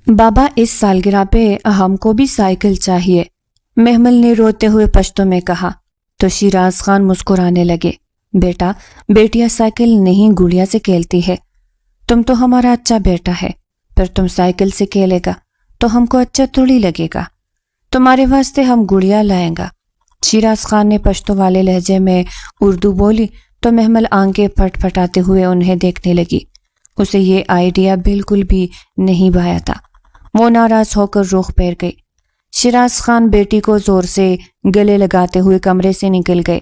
بابا اس سالگرہ پہ ہم کو بھی سائیکل چاہیے، محمل نے روتے ہوئے پشتو میں کہا تو شیراز خان مسکرانے لگے۔ بیٹا، بیٹیاں سائیکل نہیں گڑیا سے کھیلتی ہے، تم تو ہمارا اچھا بیٹا ہے، پھر تم سائیکل سے کھیلے گا تو ہم کو اچھا تھوڑی لگے گا، تمہارے واسطے ہم گڑیا لائیں گا۔ شیراز خان نے پشتو والے لہجے میں اردو بولی تو محمل آنکھیں پھٹ پھٹاتے ہوئے انہیں دیکھنے لگی۔ اسے یہ آئیڈیا بالکل بھی نہیں بھایا تھا۔ وہ ناراض ہو کر رخ پھیر گئی۔ شیراز خان بیٹی کو زور سے گلے لگاتے ہوئے کمرے سے نکل گئے۔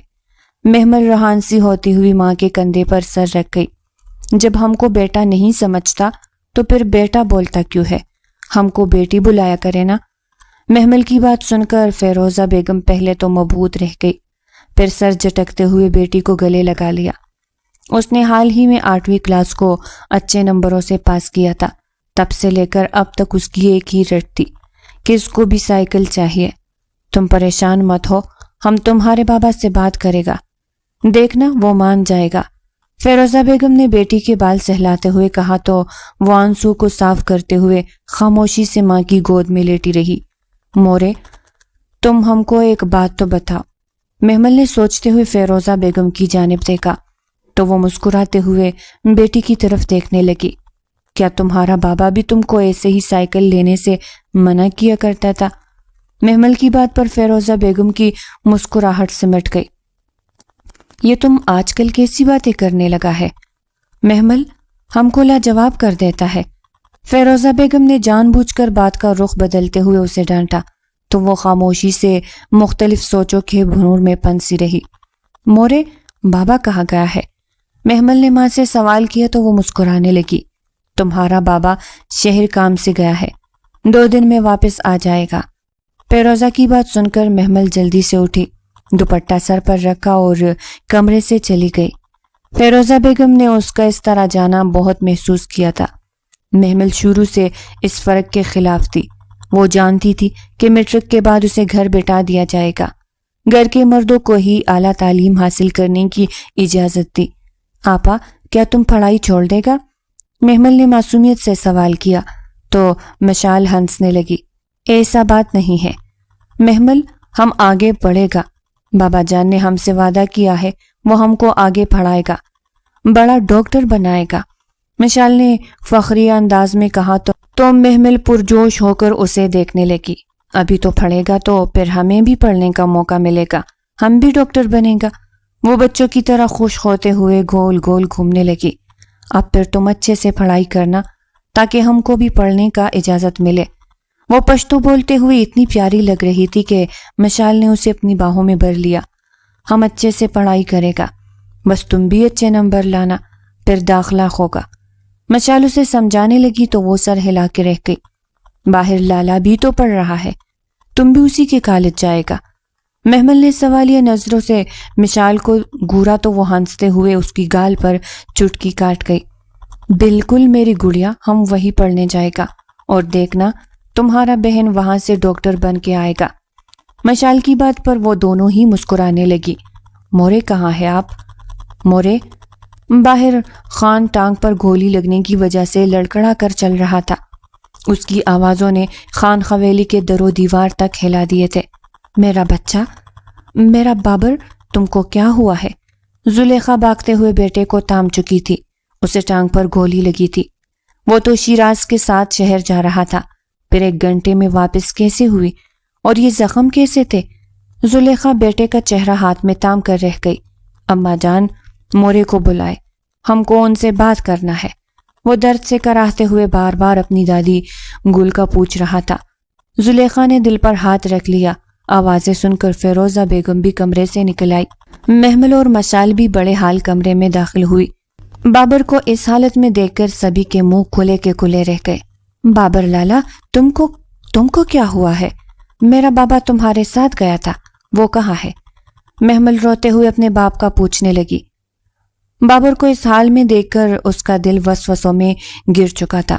محمل رہانسی ہوتی ہوئی ماں کے کندھے پر سر رکھ گئی۔ جب ہم کو بیٹا نہیں سمجھتا تو پھر بیٹا بولتا کیوں ہے؟ ہم کو بیٹی بلایا کرے نا۔ محمل کی بات سن کر فیروزہ بیگم پہلے تو مبہوت رہ گئی، پھر سر جھٹکتے ہوئے بیٹی کو گلے لگا لیا۔ اس نے حال ہی میں 8ویں کلاس کو اچھے نمبروں سے پاس کیا تھا، تب سے لے کر اب تک اس کی ایک ہی رٹ تھی کہ اس کو بھی سائیکل چاہیے۔ تم پریشان مت ہو، ہم تمہارے بابا سے بات کرے گا، دیکھنا وہ مان جائے گا۔ فیروزہ بیگم نے بیٹی کے بال سہلاتے ہوئے کہا تو وہ آنسو کو صاف کرتے ہوئے خاموشی سے ماں کی گود میں لیٹی رہی۔ مورے، تم ہم کو ایک بات تو بتاؤ۔ محمل نے سوچتے ہوئے فیروزہ بیگم کی جانب دیکھا تو وہ مسکراتے ہوئے بیٹی کی طرف دیکھنے لگی۔ کیا تمہارا بابا بھی تم کو ایسے ہی سائیکل لینے سے منع کیا کرتا تھا؟ محمل کی بات پر فیروزہ بیگم کی مسکراہٹ سمٹ گئی۔ یہ تم آج کل کیسی باتیں کرنے لگا ہے؟ محمل ہم کو لاجواب کر دیتا ہے۔ فیروزہ بیگم نے جان بوجھ کر بات کا رخ بدلتے ہوئے اسے ڈانٹا تو وہ خاموشی سے مختلف سوچوں کے بھنور میں پنسی رہی۔ مورے، بابا کہاں گیا ہے؟ محمل نے ماں سے سوال کیا تو وہ مسکرانے لگی۔ تمہارا بابا شہر کام سے گیا ہے، 2 دن میں واپس آ جائے گا۔ فیروزہ کی بات سن کر محمل جلدی سے اٹھی، دوپٹہ سر پر رکھا اور کمرے سے چلی گئی۔ فیروزہ بیگم نے اس کا اس طرح جانا بہت محسوس کیا تھا۔ محمل شروع سے اس فرق کے خلاف تھی۔ وہ جانتی تھی کہ میٹرک کے بعد اسے گھر بٹھا دیا جائے گا، گھر کے مردوں کو ہی اعلیٰ تعلیم حاصل کرنے کی اجازت تھی۔ آپا، کیا تم پڑھائی چھوڑ دے گا؟ محمل نے معصومیت سے سوال کیا تو مشال ہنسنے لگی۔ ایسا بات نہیں ہے محمل، ہم آگے پڑھے گا، بابا جان نے ہم سے وعدہ کیا ہے وہ ہم کو آگے پڑھائے گا، بڑا ڈاکٹر بنائے گا، مشال نے فخریہ انداز میں کہا تو محمل پرجوش ہو کر اسے دیکھنے لگی۔ ابھی تو پڑھے گا تو پھر ہمیں بھی پڑھنے کا موقع ملے گا، ہم بھی ڈاکٹر بنے گا۔ وہ بچوں کی طرح خوش ہوتے ہوئے گول گول گھومنے لگی۔ اب پھر تم اچھے سے پڑھائی کرنا تاکہ ہم کو بھی پڑھنے کا اجازت ملے۔ وہ پشتو بولتے ہوئے اتنی پیاری لگ رہی تھی کہ مشال نے اسے اپنی باہوں میں بھر لیا۔ ہم اچھے سے پڑھائی کرے گا، بس تم بھی اچھے نمبر لانا، پھر داخلہ ہوگا۔ مشال اسے سمجھانے لگی تو وہ سر ہلا کے رہ گئی۔ باہر لالا بھی تو پڑھ رہا ہے، تم بھی اسی کے کالج جائے گا۔ محمل نے سوالیہ نظروں سے مشال کو گورا تو وہ ہنستے ہوئے اس کی گال پر چٹکی کاٹ گئی۔ بالکل میری گڑیا، ہم وہی پڑھنے جائے گا، اور دیکھنا تمہارا بہن وہاں سے ڈاکٹر بن کے آئے گا۔ مشال کی بات پر وہ دونوں ہی مسکرانے لگی۔ مورے کہاں ہے آپ؟ مورے باہر خان ٹانگ پر گولی لگنے کی وجہ سے لڑکڑا کر چل رہا تھا۔ اس کی آوازوں نے خان حویلی کے در و دیوار تک ہلا دیے تھے۔ میرا بچہ، میرا بابر، تم کو کیا ہوا ہے؟ زلیخا بھاگتے ہوئے بیٹے کو تھام چکی تھی، اسے ٹانگ پر گولی لگی تھی۔ وہ تو شیراز کے ساتھ شہر جا رہا تھا، پھر 1 گھنٹے میں واپس کیسے ہوئی؟ اور یہ زخم کیسے تھے؟ زلیخا بیٹے کا چہرہ ہاتھ میں تھام کر رہ گئی۔ اماں جان، مورے کو بلائے، ہم کو ان سے بات کرنا ہے۔ وہ درد سے کراہتے ہوئے بار بار اپنی دادی گل کا پوچھ رہا تھا۔ زلیخا نے دل پر ہاتھ رکھ لیا۔ آوازیں سن کر فیروزہ بیگم بھی کمرے سے نکل آئی۔ محمل اور مشال بھی بڑے حال کمرے میں داخل ہوئی۔ بابر کو اس حالت میں دیکھ کر سبھی کے منہ کھلے کے کھلے رہ گئے۔ بابر لالا، تم کو کیا ہوا ہے؟ میرا بابا تمہارے ساتھ گیا تھا، وہ کہاں ہے؟ محمل روتے ہوئے اپنے باپ کا پوچھنے لگی۔ بابر کو اس حال میں دیکھ کر اس کا دل وسوسوں میں گر چکا تھا۔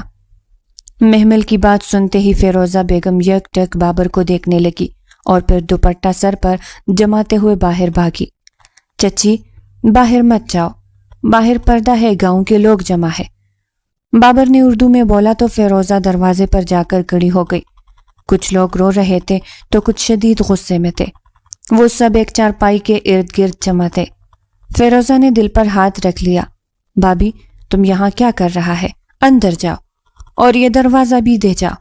محمل کی بات سنتے ہی فیروزہ بیگم یک ٹک بابر کو دیکھنے لگی اور پھر دوپٹہ سر پر جماتے ہوئے باہر بھاگی۔ چچی، باہر مت جاؤ، باہر پردہ ہے، گاؤں کے لوگ جمع ہے۔ بابر نے اردو میں بولا تو فیروزہ دروازے پر جا کر کھڑی ہو گئی۔ کچھ لوگ رو رہے تھے تو کچھ شدید غصے میں تھے۔ وہ سب ایک چارپائی کے ارد گرد جمع تھے۔ فیروزہ نے دل پر ہاتھ رکھ لیا۔ بابی، تم یہاں کیا کر رہا ہے؟ اندر جاؤ اور یہ دروازہ بھی دے جاؤ۔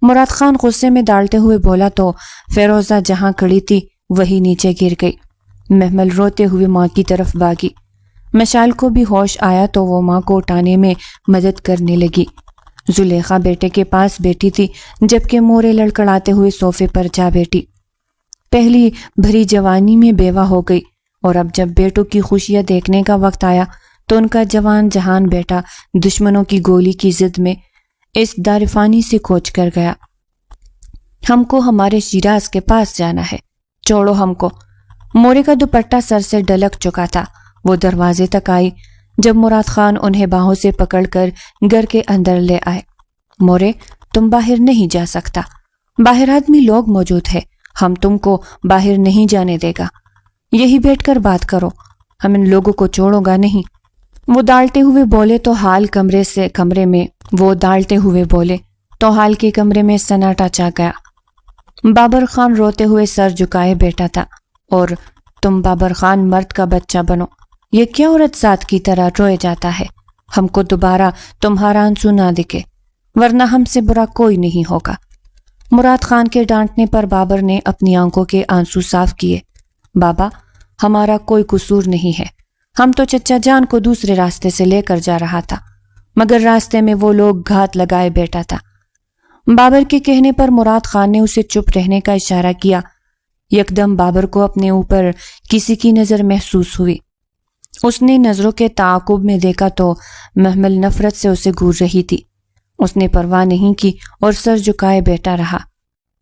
مراد خان غصے میں ڈالتے ہوئے بولا تو فیروزہ جہاں کھڑی تھی وہی نیچے گر گئی۔ محمل روتے ہوئے ماں کی طرف بھاگی۔ مشال کو بھی ہوش آیا تو وہ ماں کو اٹھانے میں مدد کرنے لگی۔ زلیخا بیٹے کے پاس بیٹھی تھی جبکہ مورے لڑکڑاتے ہوئے صوفے پر جا بیٹھی۔ پہلی بھری جوانی میں بیوہ ہو گئی اور اب جب بیٹوں کی خوشیاں دیکھنے کا وقت آیا تو ان کا جوان جہان بیٹا دشمنوں کی گولی کی زد میں اس دارفانی سے کوچ کر گیا۔ ہم کو ہمارے شیراز کے پاس جانا ہے، چھوڑو ہم کو۔ مورے کا دوپٹہ سر سے ڈلک چکا تھا۔ وہ دروازے تک آئی جب مراد خان انہیں باہوں سے پکڑ کر گھر کے اندر لے آئے۔ مورے، تم باہر نہیں جا سکتا، باہر آدمی لوگ موجود ہے، ہم تم کو باہر نہیں جانے دے گا، یہی بیٹھ کر بات کرو، ہم ان لوگوں کو چھوڑوں گا نہیں۔ وہ ڈالتے ہوئے بولے تو حال کے کمرے میں سناٹا چھا گیا۔ بابر خان روتے ہوئے سر جھکائے بیٹھا تھا۔ اور تم بابر خان مرد کا بچہ بنو، یہ کیا عورت ذات کی طرح روئے جاتا ہے؟ ہم کو دوبارہ تمہارا آنسو نہ دکھے ورنہ ہم سے برا کوئی نہیں ہوگا۔ مراد خان کے ڈانٹنے پر بابر نے اپنی آنکھوں کے آنسو صاف کیے۔ بابا، ہمارا کوئی قصور نہیں ہے، ہم تو چچا جان کو دوسرے راستے سے لے کر جا رہا تھا، مگر راستے میں وہ لوگ گھات لگائے بیٹھا تھا۔ بابر کے کہنے پر مراد خان نے اسے چپ رہنے کا اشارہ کیا۔ یکدم بابر کو اپنے اوپر کسی کی نظر محسوس ہوئی۔ اس نے نظروں کے تعاقب میں دیکھا تو محمل نفرت سے اسے گھور رہی تھی۔ اس نے پرواہ نہیں کی اور سر جھکائے بیٹھا رہا۔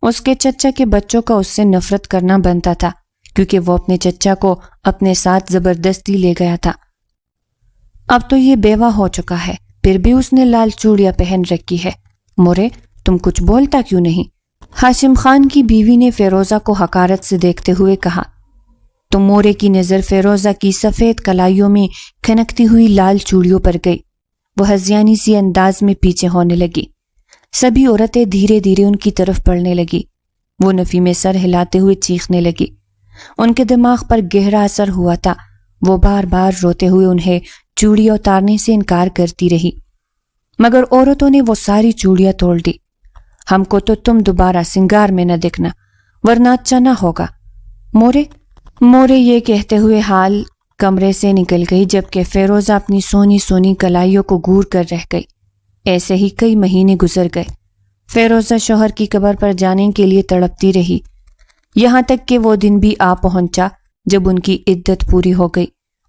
اس کے چچا کے بچوں کا اس سے نفرت کرنا بنتا تھا کیونکہ وہ اپنے چچا کو اپنے ساتھ زبردستی لے گیا تھا۔ اب تو یہ بیوہ ہو چکا ہے، پھر بھی اس نے لال چوڑیاں پہن رکھی ہے۔ مورے، تم کچھ بولتا کیوں نہیں؟ ہاشم خان کی بیوی نے فیروزہ کو حقارت سے دیکھتے ہوئے کہا۔ تو مورے کی نظر فیروزہ کی سفید کلائیوں میں کھنکتی ہوئی لال چوڑیوں پر گئی۔ وہ ہذیانی سی انداز میں پیچھے ہونے لگی۔ سبھی عورتیں دھیرے دھیرے ان کی طرف بڑھنے لگی۔ وہ نفی میں سر ہلاتے ہوئے چیخنے لگی۔ ان کے دماغ پر گہرا اثر ہوا تھا۔ وہ بار بار روتے ہوئے انہیں چوڑیاں اتارنے سے انکار کرتی رہی، مگر عورتوں نے وہ ساری چوڑیاں توڑ دی۔ ہم کو تو تم دوبارہ سنگار میں نہ دکھنا ورنہ اچھا نہ ہوگا۔ مورے یہ کہتے ہوئے حال کمرے سے نکل گئی جبکہ فیروزہ اپنی سونی سونی کلائیوں کو گور کر رہ گئی۔ ایسے ہی کئی مہینے گزر گئے۔ فیروزہ شوہر کی قبر پر جانے کے لیے تڑپتی رہی، یہاں تک کہ وہ دن بھی آ پہنچا جب ان کی عدت پوری ہو گئی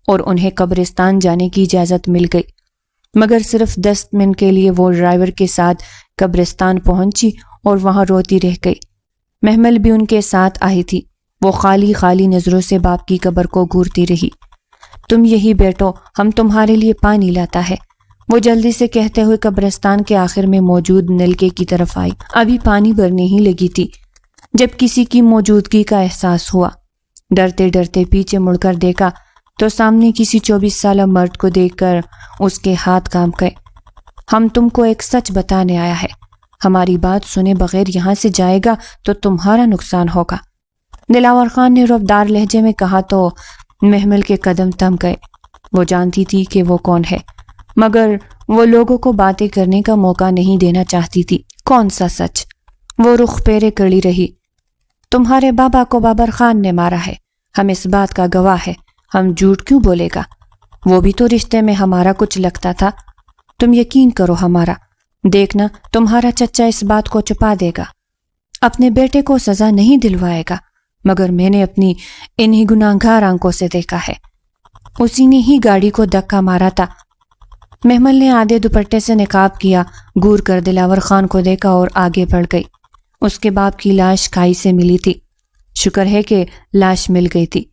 اور انہیں قبرستان جانے کی اجازت مل گئی، مگر صرف 10 منٹ کے لیے وہ ڈرائیور کے ساتھ قبرستان پہنچی اور وہاں روتی رہ گئی۔ محمل بھی ان کے ساتھ آئی تھی۔ وہ خالی خالی نظروں سے باپ کی قبر کو گھورتی رہی۔ تم یہی بیٹھو، ہم تمہارے لیے پانی لاتا ہے، وہ جلدی سے کہتے ہوئے قبرستان کے آخر میں موجود نلکے کی طرف آئی۔ ابھی پانی بھرنے ہی لگی تھی جب کسی کی موجودگی کا احساس ہوا۔ ڈرتے ڈرتے پیچھے مڑ کر دیکھا تو سامنے کسی 24 سالہ مرد کو دیکھ کر اس کے ہاتھ کانپ گئے۔ ہم تم کو ایک سچ بتانے آیا ہے، ہماری بات سنے بغیر یہاں سے جائے گا تو تمہارا نقصان ہوگا۔ دلاور خان نے رعبدار لہجے میں کہا تو محمل کے قدم تھم گئے۔ وہ جانتی تھی کہ وہ کون ہے، مگر وہ لوگوں کو باتیں کرنے کا موقع نہیں دینا چاہتی تھی۔ کون سا سچ؟ وہ رخ پھیرے کھڑی رہی۔ تمہارے بابا کو بابر خان نے مارا ہے، ہم اس بات کا گواہ ہے، ہم جھوٹ کیوں بولے گا؟ وہ بھی تو رشتے میں ہمارا کچھ لگتا تھا، تم یقین کرو ہمارا، دیکھنا تمہارا چچا اس بات کو چھپا دے گا، اپنے بیٹے کو سزا نہیں دلوائے گا، مگر میں نے اپنی انہی گناہگار آنکھوں سے دیکھا ہے، اسی نے ہی گاڑی کو دھکا مارا تھا۔ محمل نے آدھے دوپٹے سے نقاب کیا، گور کر دلاور خان کو دیکھا اور آگے بڑھ گئی۔ اس کے باپ کی لاش کھائی سے ملی تھی، شکر ہے کہ لاش مل گئی تھی،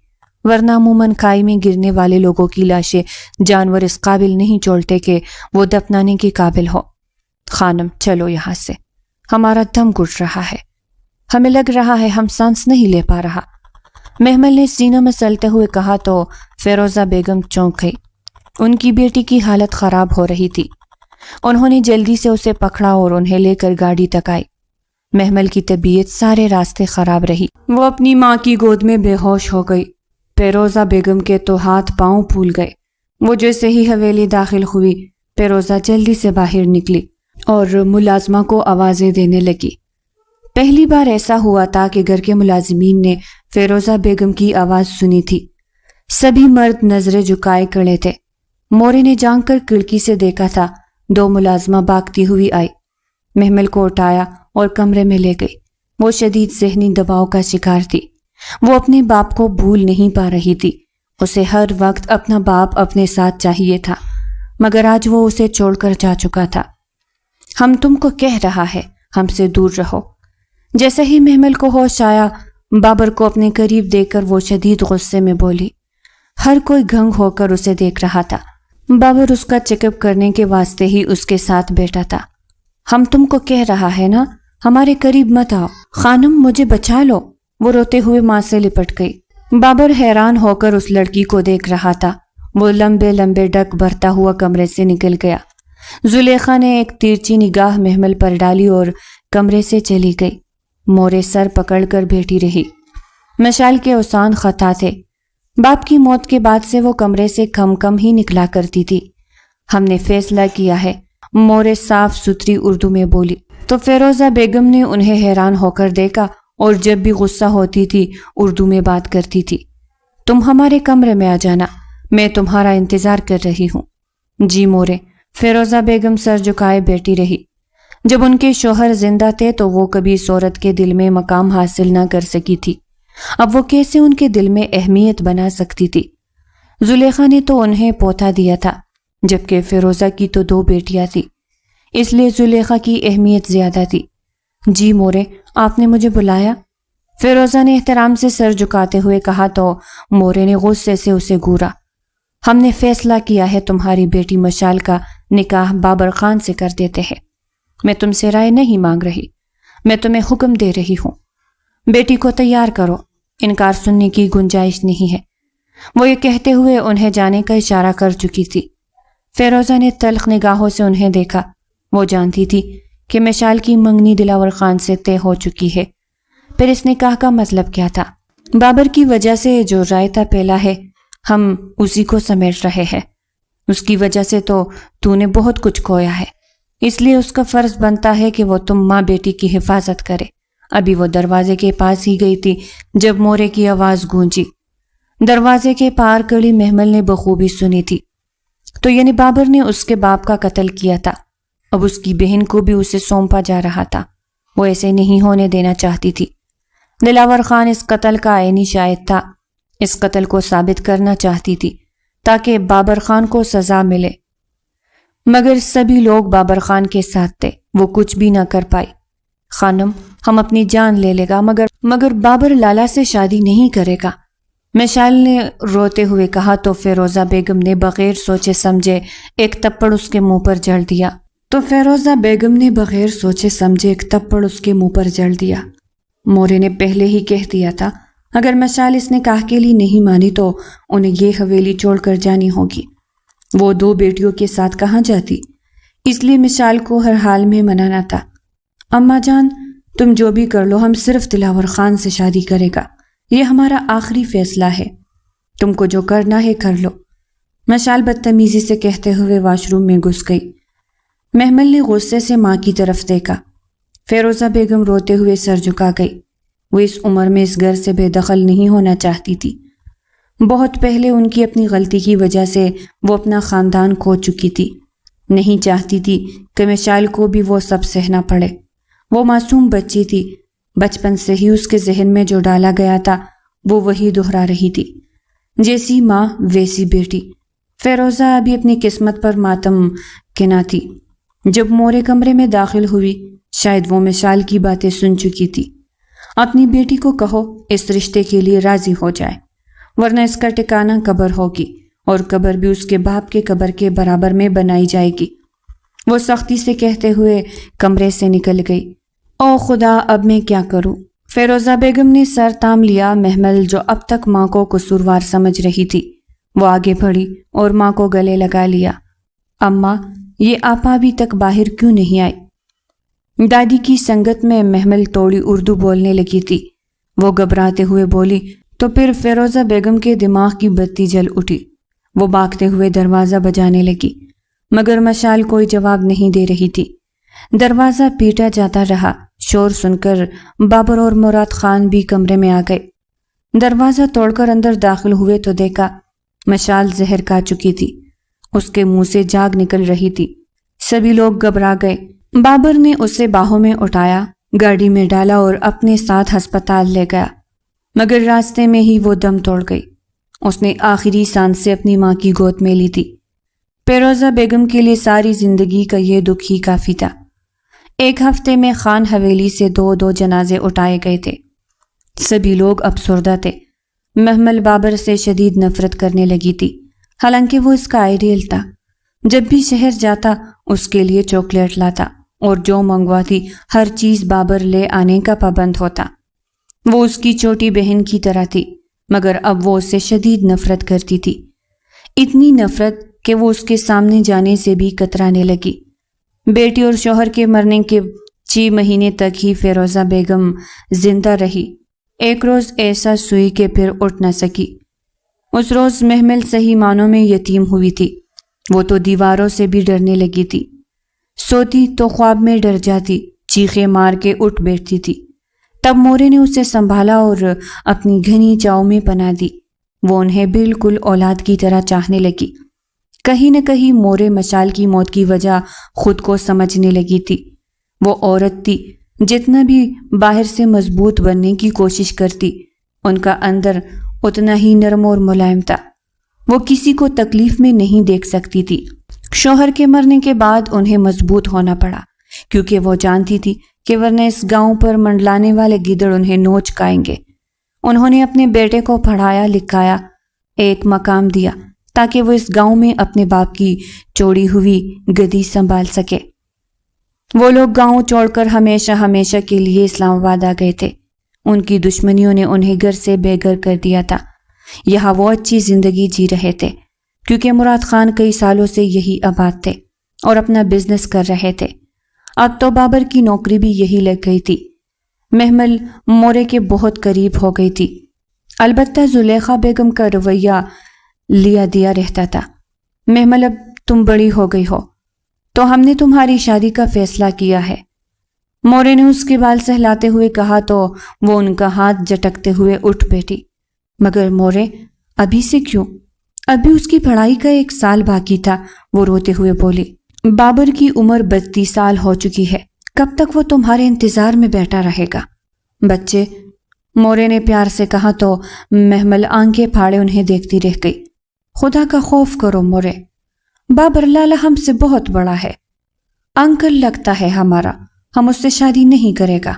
ورنہ عموماً کھائی میں گرنے والے لوگوں کی لاشیں جانور اس قابل نہیں چھوڑتے کہ وہ دفنانے کے قابل ہو۔ خانم، چلو یہاں سے، ہمارا دم گھٹ رہا ہے، ہمیں لگ رہا ہے ہم سانس نہیں لے پا رہا۔ محمل نے سینہ مسلتے ہوئے کہا تو فیروزہ بیگم چونک گئی۔ ان کی بیٹی کی حالت خراب ہو رہی تھی۔ انہوں نے جلدی سے اسے پکڑا اور انہیں لے کر گاڑی تک آئی۔ محمل کی طبیعت سارے راستے خراب رہی۔ وہ اپنی ماں کی گود میں بے ہوش ہو گئی۔ فیروزہ بیگم کے تو ہاتھ پاؤں پھول گئے۔ وہ جیسے ہی حویلی داخل ہوئی، فیروزہ جلدی سے باہر نکلی اور ملازمہ کو آوازیں دینے لگی۔ پہلی بار ایسا ہوا تھا کہ گھر کے ملازمین نے فیروزہ بیگم کی آواز سنی تھی۔ سبھی مرد نظریں جھکائے کھڑے تھے۔ مورے نے جھانک کر کھڑکی سے دیکھا تھا، 2 ملازمہ بھاگتی ہوئی آئی، محمل کو اٹھایا اور کمرے میں لے گئی۔ وہ شدید ذہنی دباؤ کا شکار تھی۔ وہ اپنے باپ کو بھول نہیں پا رہی تھی۔ اسے ہر وقت اپنا باپ اپنے ساتھ چاہیے تھا، مگر آج وہ اسے چھوڑ کر جا چکا تھا۔ ہم تم کو کہہ رہا ہے، ہم سے دور رہو۔ جیسے ہی محمل کو ہوش آیا، بابر کو اپنے قریب دیکھ کر وہ شدید غصے میں بولی۔ ہر کوئی گھنگ ہو کر اسے دیکھ رہا تھا۔ بابر اس کا چیک اپ کرنے کے واسطے ہی اس کے ساتھ بیٹھا تھا۔ ہم تم کو کہہ رہا ہے نا، ہمارے قریب مت آؤ، خانم مجھے بچا لو۔ وہ روتے ہوئے ماں سے لپٹ گئی۔ بابر حیران ہو کر اس لڑکی کو دیکھ رہا تھا۔ وہ لمبے لمبے ڈک بھرتا ہوا کمرے سے نکل گیا۔ زلیخا نے ایک تیرچی نگاہ محمل پر ڈالی اور کمرے سے چلی گئی۔ مورے سر پکڑ کر بیٹھی رہی۔ مشال کے اوسان خطا تھے۔ باپ کی موت کے بعد سے وہ کمرے سے کم ہی نکلا کرتی تھی۔ ہم نے فیصلہ کیا ہے، مورے صاف ستھری اردو میں بولی۔ تو فیروزہ بیگم نے انہیں حیران ہو کر دیکھا اور جب بھی غصہ ہوتی تھی اردو میں بات کرتی تھی۔ تم ہمارے کمرے میں آ جانا، میں تمہارا انتظار کر رہی ہوں۔ جی مورے، فیروزہ بیگم سر جھکائے بیٹھی رہی۔ جب ان کے شوہر زندہ تھے تو وہ کبھی اس عورت کے دل میں مقام حاصل نہ کر سکی تھی، اب وہ کیسے ان کے دل میں اہمیت بنا سکتی تھی؟ زلیخا نے تو انہیں پوتا دیا تھا، جبکہ فیروزہ کی تو 2 بیٹیاں تھی، اس لیے زلیخا کی اہمیت زیادہ تھی۔ جی مورے، آپ نے مجھے بلایا؟ فیروزہ نے احترام سے سر جھکاتے ہوئے کہا تو مورے نے غصے سے اسے گھورا۔ ہم نے فیصلہ کیا ہے تمہاری بیٹی مشال کا نکاح بابر خان سے کر دیتے ہیں۔ میں تم سے رائے نہیں مانگ رہی، میں تمہیں حکم دے رہی ہوں۔ بیٹی کو تیار کرو، انکار سننے کی گنجائش نہیں ہے۔ وہ یہ کہتے ہوئے انہیں جانے کا اشارہ کر چکی تھی۔ فیروزہ نے تلخ نگاہوں سے انہیں دیکھا۔ وہ جانتی تھی کہ مشال کی منگنی دلاور خان سے طے ہو چکی ہے۔ پھر اس نکاح کا مطلب کیا تھا؟ بابر کی وجہ سے جو رائتا پھیلا ہے، ہم اسی کو سمیٹ رہے ہیں۔ اس کی وجہ سے تو نے بہت کچھ کھویا ہے، اس لیے اس کا فرض بنتا ہے کہ وہ تم ماں بیٹی کی حفاظت کرے۔ ابھی وہ دروازے کے پاس ہی گئی تھی جب مورے کی آواز گونجی۔ دروازے کے پار کڑی محمل نے بخوبی سنی تھی۔ تو یعنی بابر نے اس کے باپ کا قتل کیا تھا، اب اس کی بہن کو بھی اسے سونپا جا رہا تھا۔ وہ ایسے نہیں ہونے دینا چاہتی تھی۔ دلاور خان اس قتل کا عینی شاہد تھا، اس قتل کو ثابت کرنا چاہتی تھی تاکہ بابر خان کو سزا ملے، مگر سبھی لوگ بابر خان کے ساتھ تھے، وہ کچھ بھی نہ کر پائی۔ خانم، ہم اپنی جان لے لے گا مگر بابر لالا سے شادی نہیں کرے گا، مشال نے روتے ہوئے کہا تو فیروزہ بیگم نے بغیر سوچے سمجھے ایک تپڑ اس کے منہ پر جڑ دیا۔ مورے نے پہلے ہی کہہ دیا تھا، اگر مشال اس نکاح کے لیے نہیں مانی تو انہیں یہ حویلی چھوڑ کر جانی ہوگی۔ وہ 2 بیٹیوں کے ساتھ کہاں جاتی؟ اس لیے مشال کو ہر حال میں منانا تھا۔ اماں جان، تم جو بھی کر لو، ہم صرف دلاور خان سے شادی کرے گا، یہ ہمارا آخری فیصلہ ہے، تم کو جو کرنا ہے کر لو۔ مشال بدتمیزی سے کہتے ہوئے واش روم میں گھس گئی۔ محمل نے غصے سے ماں کی طرف دیکھا۔ فیروزہ بیگم روتے ہوئے سر جھکا گئی۔ وہ اس عمر میں اس گھر سے بے دخل نہیں ہونا چاہتی تھی۔ بہت پہلے ان کی اپنی غلطی کی وجہ سے وہ اپنا خاندان کھو چکی تھی۔ نہیں چاہتی تھی کہ مشال کو بھی وہ سب سہنا پڑے۔ وہ معصوم بچی تھی، بچپن سے ہی اس کے ذہن میں جو ڈالا گیا تھا وہ وہی دہرا رہی تھی۔ جیسی ماں ویسی بیٹی۔ فیروزہ ابھی اپنی قسمت پر ماتم کنا تھی۔ جب مورے کمرے میں داخل ہوئی، شاید وہ مشال کی باتیں سن چکی تھی۔ اپنی بیٹی کو کہو اس رشتے کے لیے راضی ہو جائے، ورنہ اس کا ٹھکانہ قبر ہوگی، اور قبر بھی اس کے باپ کے قبر کے برابر میں بنائی جائے گی۔ وہ سختی سے کہتے ہوئے کمرے سے نکل گئی۔ او خدا، اب میں کیا کروں؟ فیروزہ بیگم نے سر تام لیا۔ محمل جو اب تک ماں کو قصوروار سمجھ رہی تھی، وہ آگے بڑھی اور ماں کو گلے لگا لیا۔ اماں، یہ آپا ابھی تک باہر کیوں نہیں آئی؟ دادی کی سنگت میں محمل توڑی اردو بولنے لگی تھی۔ وہ گھبراتے ہوئے بولی تو پھر فیروزہ بیگم کے دماغ کی بتی جل اٹھی۔ وہ بھاگتے ہوئے دروازہ بجانے لگی، مگر مشال کوئی جواب نہیں دے رہی تھی۔ دروازہ پیٹا جاتا رہا۔ شور سن کر بابر اور مراد خان بھی کمرے میں آ گئے۔ دروازہ توڑ کر اندر داخل ہوئے تو دیکھا مشال زہر کھا چکی تھی، اس کے منہ سے جاگ نکل رہی تھی۔ سبھی لوگ گھبرا گئے۔ بابر نے اسے باہوں میں اٹھایا، گاڑی میں ڈالا اور اپنے ساتھ ہسپتال لے گیا، مگر راستے میں ہی وہ دم توڑ گئی۔ اس نے آخری سانس سے اپنی ماں کی گود میں لی تھی۔ فیروزہ بیگم کے لیے ساری زندگی کا یہ دکھ ہی کافی تھا۔ ایک ہفتے میں خان حویلی سے 2 جنازے اٹھائے گئے تھے۔ سبھی لوگ افسردہ تھے۔ محمل بابر سے شدید نفرت کرنے لگی تھی، حالانکہ وہ اس کا آئیڈیل تھا۔ جب بھی شہر جاتا اس کے لیے چاکلیٹ لاتا اور جو منگواتی ہر چیز بابر لے آنے کا پابند ہوتا۔ وہ اس کی چھوٹی بہن کی طرح تھی، مگر اب وہ اس سے شدید نفرت کرتی تھی، اتنی نفرت کہ وہ اس کے سامنے جانے سے بھی کترانے لگی۔ بیٹی اور شوہر کے مرنے کے 6 مہینے تک ہی فیروزہ بیگم زندہ رہی۔ ایک روز ایسا سوئی کہ پھر اٹھ نہ سکی۔ اس روز محمل صحیح معنوں میں یتیم ہوئی تھی۔ وہ تو دیواروں سے بھی ڈرنے لگی تھی، سوتی تو خواب میں ڈر جاتی، چیخے مار کے اٹھ بیٹھتی تھی۔ تب مورے نے اسے سنبھالا اور اپنی گھنی چاؤ میں پناہ دی۔ وہ انہیں بالکل اولاد کی طرح چاہنے لگی۔ کہیں نہ کہیں مورے مشال کی موت کی وجہ خود کو سمجھنے لگی تھی۔ وہ عورت تھی، جتنا بھی باہر سے مضبوط بننے کی کوشش کرتی، ان کا اندر اتنا ہی نرم اور ملائم تھا۔ وہ کسی کو تکلیف میں نہیں دیکھ سکتی تھی۔ شوہر کے مرنے کے بعد انہیں مضبوط ہونا پڑا، کیونکہ وہ جانتی تھی کہ ورنہ اس گاؤں پر منڈلانے والے گیدڑ انہیں نوچ کھائیں گے۔ انہوں نے اپنے بیٹے کو پڑھایا لکھایا، ایک مقام دیا تاکہ وہ اس گاؤں میں اپنے باپ کی چوڑی ہوئی گدی سنبھال سکے۔ وہ لوگ گاؤں چھوڑ کر ہمیشہ کے لیے اسلام آباد آ گئے تھے۔ ان کی دشمنیوں نے انہیں گھر سے بے گھر کر دیا تھا۔ یہاں وہ اچھی زندگی جی رہے تھے، کیونکہ مراد خان کئی سالوں سے یہی آباد تھے اور اپنا بزنس کر رہے تھے۔ اب تو بابر کی نوکری بھی یہی لگ گئی تھی۔ محمل مورے کے بہت قریب ہو گئی تھی، البتہ زلیخا بیگم کا رویہ لیا دیا رہتا تھا۔ محمل اب تم بڑی ہو گئی ہو تو ہم نے تمہاری شادی کا فیصلہ کیا ہے، مورے نے اس کے بال سہلاتے ہوئے کہا تو وہ ان کا ہاتھ جھٹکتے ہوئے اٹھ بیٹھی۔ مگر مورے ابھی سے کیوں؟ ابھی اس کی پڑھائی کا 1 سال باقی تھا، وہ روتے ہوئے بولی۔ بابر کی عمر 32 سال ہو چکی ہے، کب تک وہ تمہارے انتظار میں بیٹھا رہے گا؟ بچے، مورے نے پیار سے کہا تو محمل آنکھیں پھاڑے انہیں دیکھتی رہ گئی۔ خدا کا خوف کرو مورے، بابر لالا ہم سے بہت بڑا ہے، انکل لگتا ہے ہمارا، ہم اس سے شادی نہیں کرے گا۔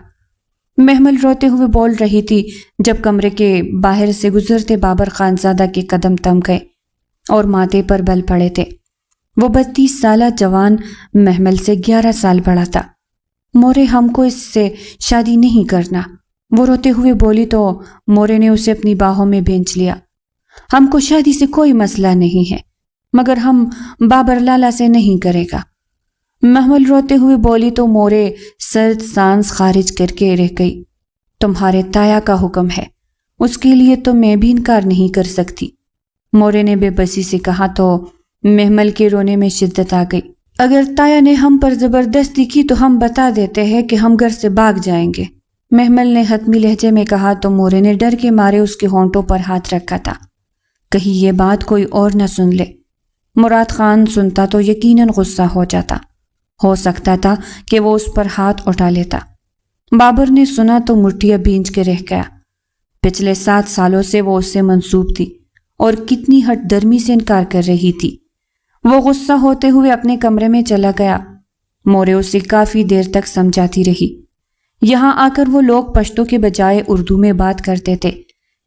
محمل روتے ہوئے بول رہی تھی جب کمرے کے باہر سے گزرتے بابر خانزادہ کے قدم تھم گئے اور ماتھے پر بل پڑے تھے۔ وہ 32 سالہ جوان محمل سے 11 سال بڑا تھا۔ مورے ہم کو اس سے شادی نہیں کرنا، وہ روتے ہوئے بولی تو مورے نے اسے اپنی باہوں میں بھینچ لیا۔ ہم کو شادی سے کوئی مسئلہ نہیں ہے، مگر ہم بابر لالا سے نہیں کرے گا۔ محمل روتے ہوئے بولی تو مورے سرد سانس خارج کر کے رہ گئی۔ تمہارے تایا کا حکم ہے، اس کے لیے تو میں بھی انکار نہیں کر سکتی، مورے نے بے بسی سے کہا تو محمل کے رونے میں شدت آ گئی۔ اگر تایا نے ہم پر زبردستی کی تو ہم بتا دیتے ہیں کہ ہم گھر سے بھاگ جائیں گے، محمل نے حتمی لہجے میں کہا تو مورے نے ڈر کے مارے اس کے ہونٹوں پر ہاتھ رکھا تھا، کہیں یہ بات کوئی اور نہ سن لے۔ مراد خان سنتا تو یقیناً غصہ ہو جاتا، ہو سکتا تھا کہ وہ اس پر ہاتھ اٹھا لیتا۔ بابر نے سنا تو مٹھیاں بھینچ کے رہ گیا۔ پچھلے 7 سالوں سے وہ اس سے منسوب تھی اور کتنی ہٹ درمی سے انکار کر رہی تھی۔ وہ غصہ ہوتے ہوئے اپنے کمرے میں چلا گیا۔ مورے اسے کافی دیر تک سمجھاتی رہی۔ یہاں آ کر وہ لوگ پشتو کے بجائے اردو میں بات کرتے تھے،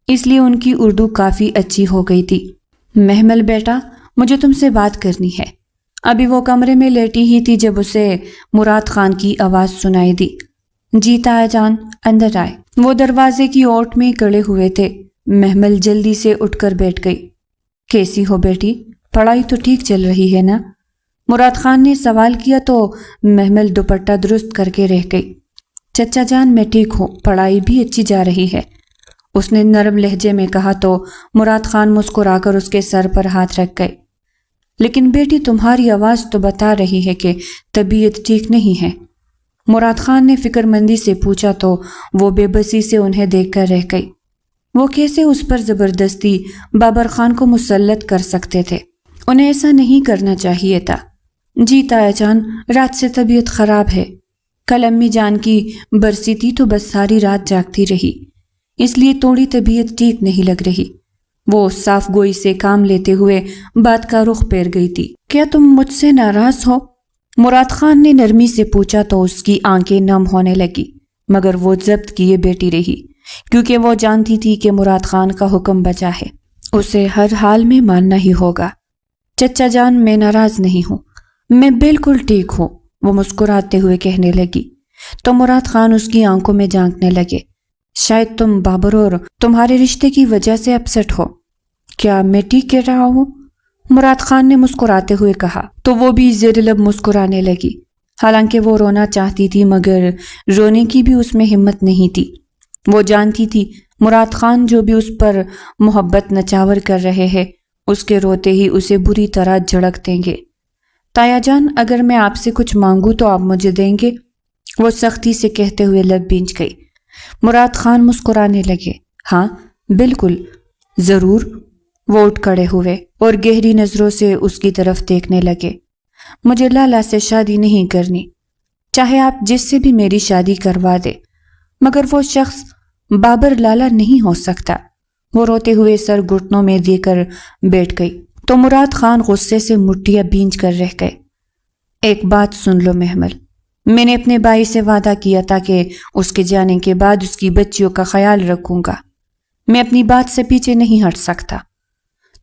اس لیے ان کی اردو کافی اچھی ہو گئی تھی۔ محمل بیٹا، مجھے تم سے بات کرنی ہے۔ ابھی وہ کمرے میں لیٹی ہی تھی جب اسے مراد خان کی آواز سنائی دی۔ جی تایا جان، اندر آئے۔ وہ دروازے کی اوٹ میں کھڑے ہوئے تھے۔ محمل جلدی سے اٹھ کر بیٹھ گئی۔ کیسی ہو بیٹی؟ پڑھائی تو ٹھیک چل رہی ہے نا؟ مراد خان نے سوال کیا تو محمل دوپٹہ درست کر کے رہ گئی۔ چچا جان میں ٹھیک ہوں، پڑھائی بھی اچھی جا رہی ہے، اس نے نرم لہجے میں کہا تو مراد خان مسکرا کر اس کے سر پر ہاتھ رکھ گئے۔ لیکن بیٹی تمہاری آواز تو بتا رہی ہے کہ طبیعت ٹھیک نہیں ہے۔ مراد خان نے فکر مندی سے پوچھا تو وہ بے بسی سے انہیں دیکھ کر رہ گئی۔ وہ کیسے اس پر زبردستی بابر خان کو مسلط کر سکتے تھے؟ انہیں ایسا نہیں کرنا چاہیے تھا۔ جی تایا جان، رات سے طبیعت خراب ہے، کل امی جان کی برسی تھی تو بس ساری رات جاگتی رہی، اس لیے تھوڑی طبیعت ٹھیک نہیں لگ رہی۔ وہ صاف گوئی سے کام لیتے ہوئے بات کا رخ پھیر گئی تھی۔ کیا تم مجھ سے ناراض ہو؟ مراد خان نے نرمی سے پوچھا تو اس کی آنکھیں نم ہونے لگی، مگر وہ ضبط کیے بیٹھی رہی، کیونکہ وہ جانتی تھی کہ مراد خان کا حکم بچا ہے، اسے ہر حال میں ماننا ہی ہوگا۔ چچا جان، میں ناراض نہیں ہوں، میں بالکل ٹھیک ہوں، وہ مسکراتے ہوئے کہنے لگی تو مراد خان اس کی آنکھوں میں جھانکنے لگے۔ شاید تم بابر اور تمہارے رشتے کی وجہ سے اپسٹ ہو۔ کیا میں ٹھیک کہہ رہا ہوں؟ مراد خان نے مسکراتے ہوئے کہا تو وہ بھی زیر لب مسکرانے لگی۔ حالانکہ وہ رونا چاہتی تھی مگر رونے کی بھی اس میں ہمت نہیں تھی۔ وہ جانتی تھی مراد خان جو بھی اس پر محبت نچاور کر رہے ہیں، اس کے روتے ہی اسے بری طرح جھڑک دیں گے۔ تایا جان، اگر میں آپ سے کچھ مانگوں تو آپ مجھے دیں گے؟ وہ سختی سے کہتے ہوئے لب بھینچ گئی۔ مراد خان مسکرانے لگے۔ ہاں بالکل، ضرور۔ وہ اٹھ کھڑے ہوئے اور گہری نظروں سے اس کی طرف دیکھنے لگے۔ مجھے لالا سے شادی نہیں کرنی، چاہے آپ جس سے بھی میری شادی کروا دے، مگر وہ شخص بابر لالا نہیں ہو سکتا۔ وہ روتے ہوئے سر گھٹنوں میں دے کر بیٹھ گئی تو مراد خان غصے سے مٹھیاں بھینچ کر رہ گئے۔ ایک بات سن لو محمل، میں نے اپنے بھائی سے وعدہ کیا تھا کہ اس کے جانے کے بعد اس کی بچیوں کا خیال رکھوں گا۔ میں اپنی بات سے پیچھے نہیں ہٹ سکتا۔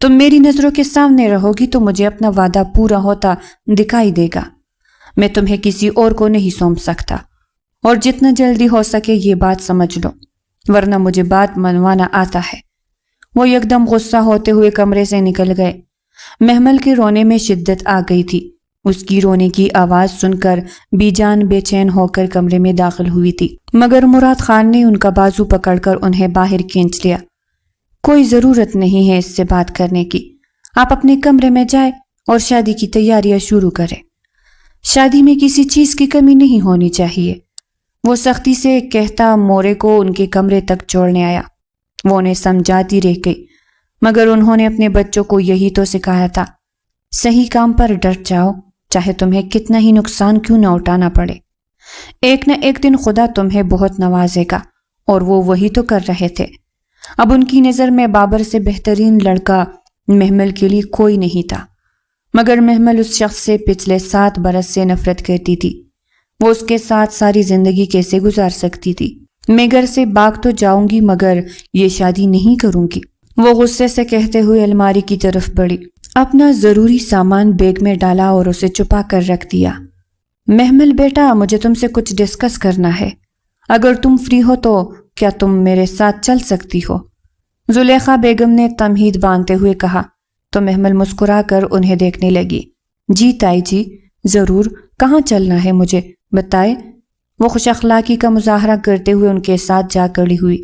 تم میری نظروں کے سامنے رہو گی تو مجھے اپنا وعدہ پورا ہوتا دکھائی دے گا۔ میں تمہیں کسی اور کو نہیں سونپ سکتا، اور جتنا جلدی ہو سکے یہ بات سمجھ لو، ورنہ مجھے بات منوانا آتا ہے۔ وہ یکدم غصہ ہوتے ہوئے کمرے سے نکل گئے۔ محمل کے رونے میں شدت آ گئی تھی۔ اس کی رونے کی آواز سن کر بی جان بے چین ہو کر کمرے میں داخل ہوئی تھی، مگر مراد خان نے ان کا بازو پکڑ کر انہیں باہر کھینچ لیا۔ کوئی ضرورت نہیں ہے اس سے بات کرنے کی، آپ اپنے کمرے میں جائیں اور شادی کی تیاریاں شروع کریں۔ شادی میں کسی چیز کی کمی نہیں ہونی چاہیے۔ وہ سختی سے کہتا مورے کو ان کے کمرے تک چھوڑنے آیا۔ وہ انہیں سمجھاتی رہ گئی، مگر انہوں نے اپنے بچوں کو یہی تو سکھایا تھا، صحیح کام پر ڈٹ جاؤ، چاہے تمہیں کتنا ہی نقصان کیوں نہ اٹھانا پڑے۔ ایک نہ ایک دن خدا تمہیں بہت نوازے گا، اور وہ وہی تو کر رہے تھے۔ اب ان کی نظر میں بابر سے بہترین لڑکا محمل کے لیے کوئی نہیں تھا، مگر محمل اس شخص سے پچھلے 7 برس سے نفرت کرتی تھی۔ وہ اس کے ساتھ ساری زندگی کیسے گزار سکتی تھی؟ میں گھر سے بھاگ تو جاؤں گی مگر یہ شادی نہیں کروں گی، وہ غصے سے کہتے ہوئے الماری کی طرف بڑھی، اپنا ضروری سامان بیگ میں ڈالا اور اسے چھپا کر رکھ دیا۔ محمل بیٹا، مجھے تم سے کچھ ڈسکس کرنا ہے، اگر تم فری ہو تو کیا تم میرے ساتھ چل سکتی ہو؟ زلیخا بیگم نے تمہید باندھتے ہوئے کہا تو محمل مسکرا کر انہیں دیکھنے لگی۔ جی تائی جی، ضرور، کہاں چلنا ہے مجھے بتائے؟ وہ خوش اخلاقی کا مظاہرہ کرتے ہوئے ان کے ساتھ جا کھڑی ہوئی۔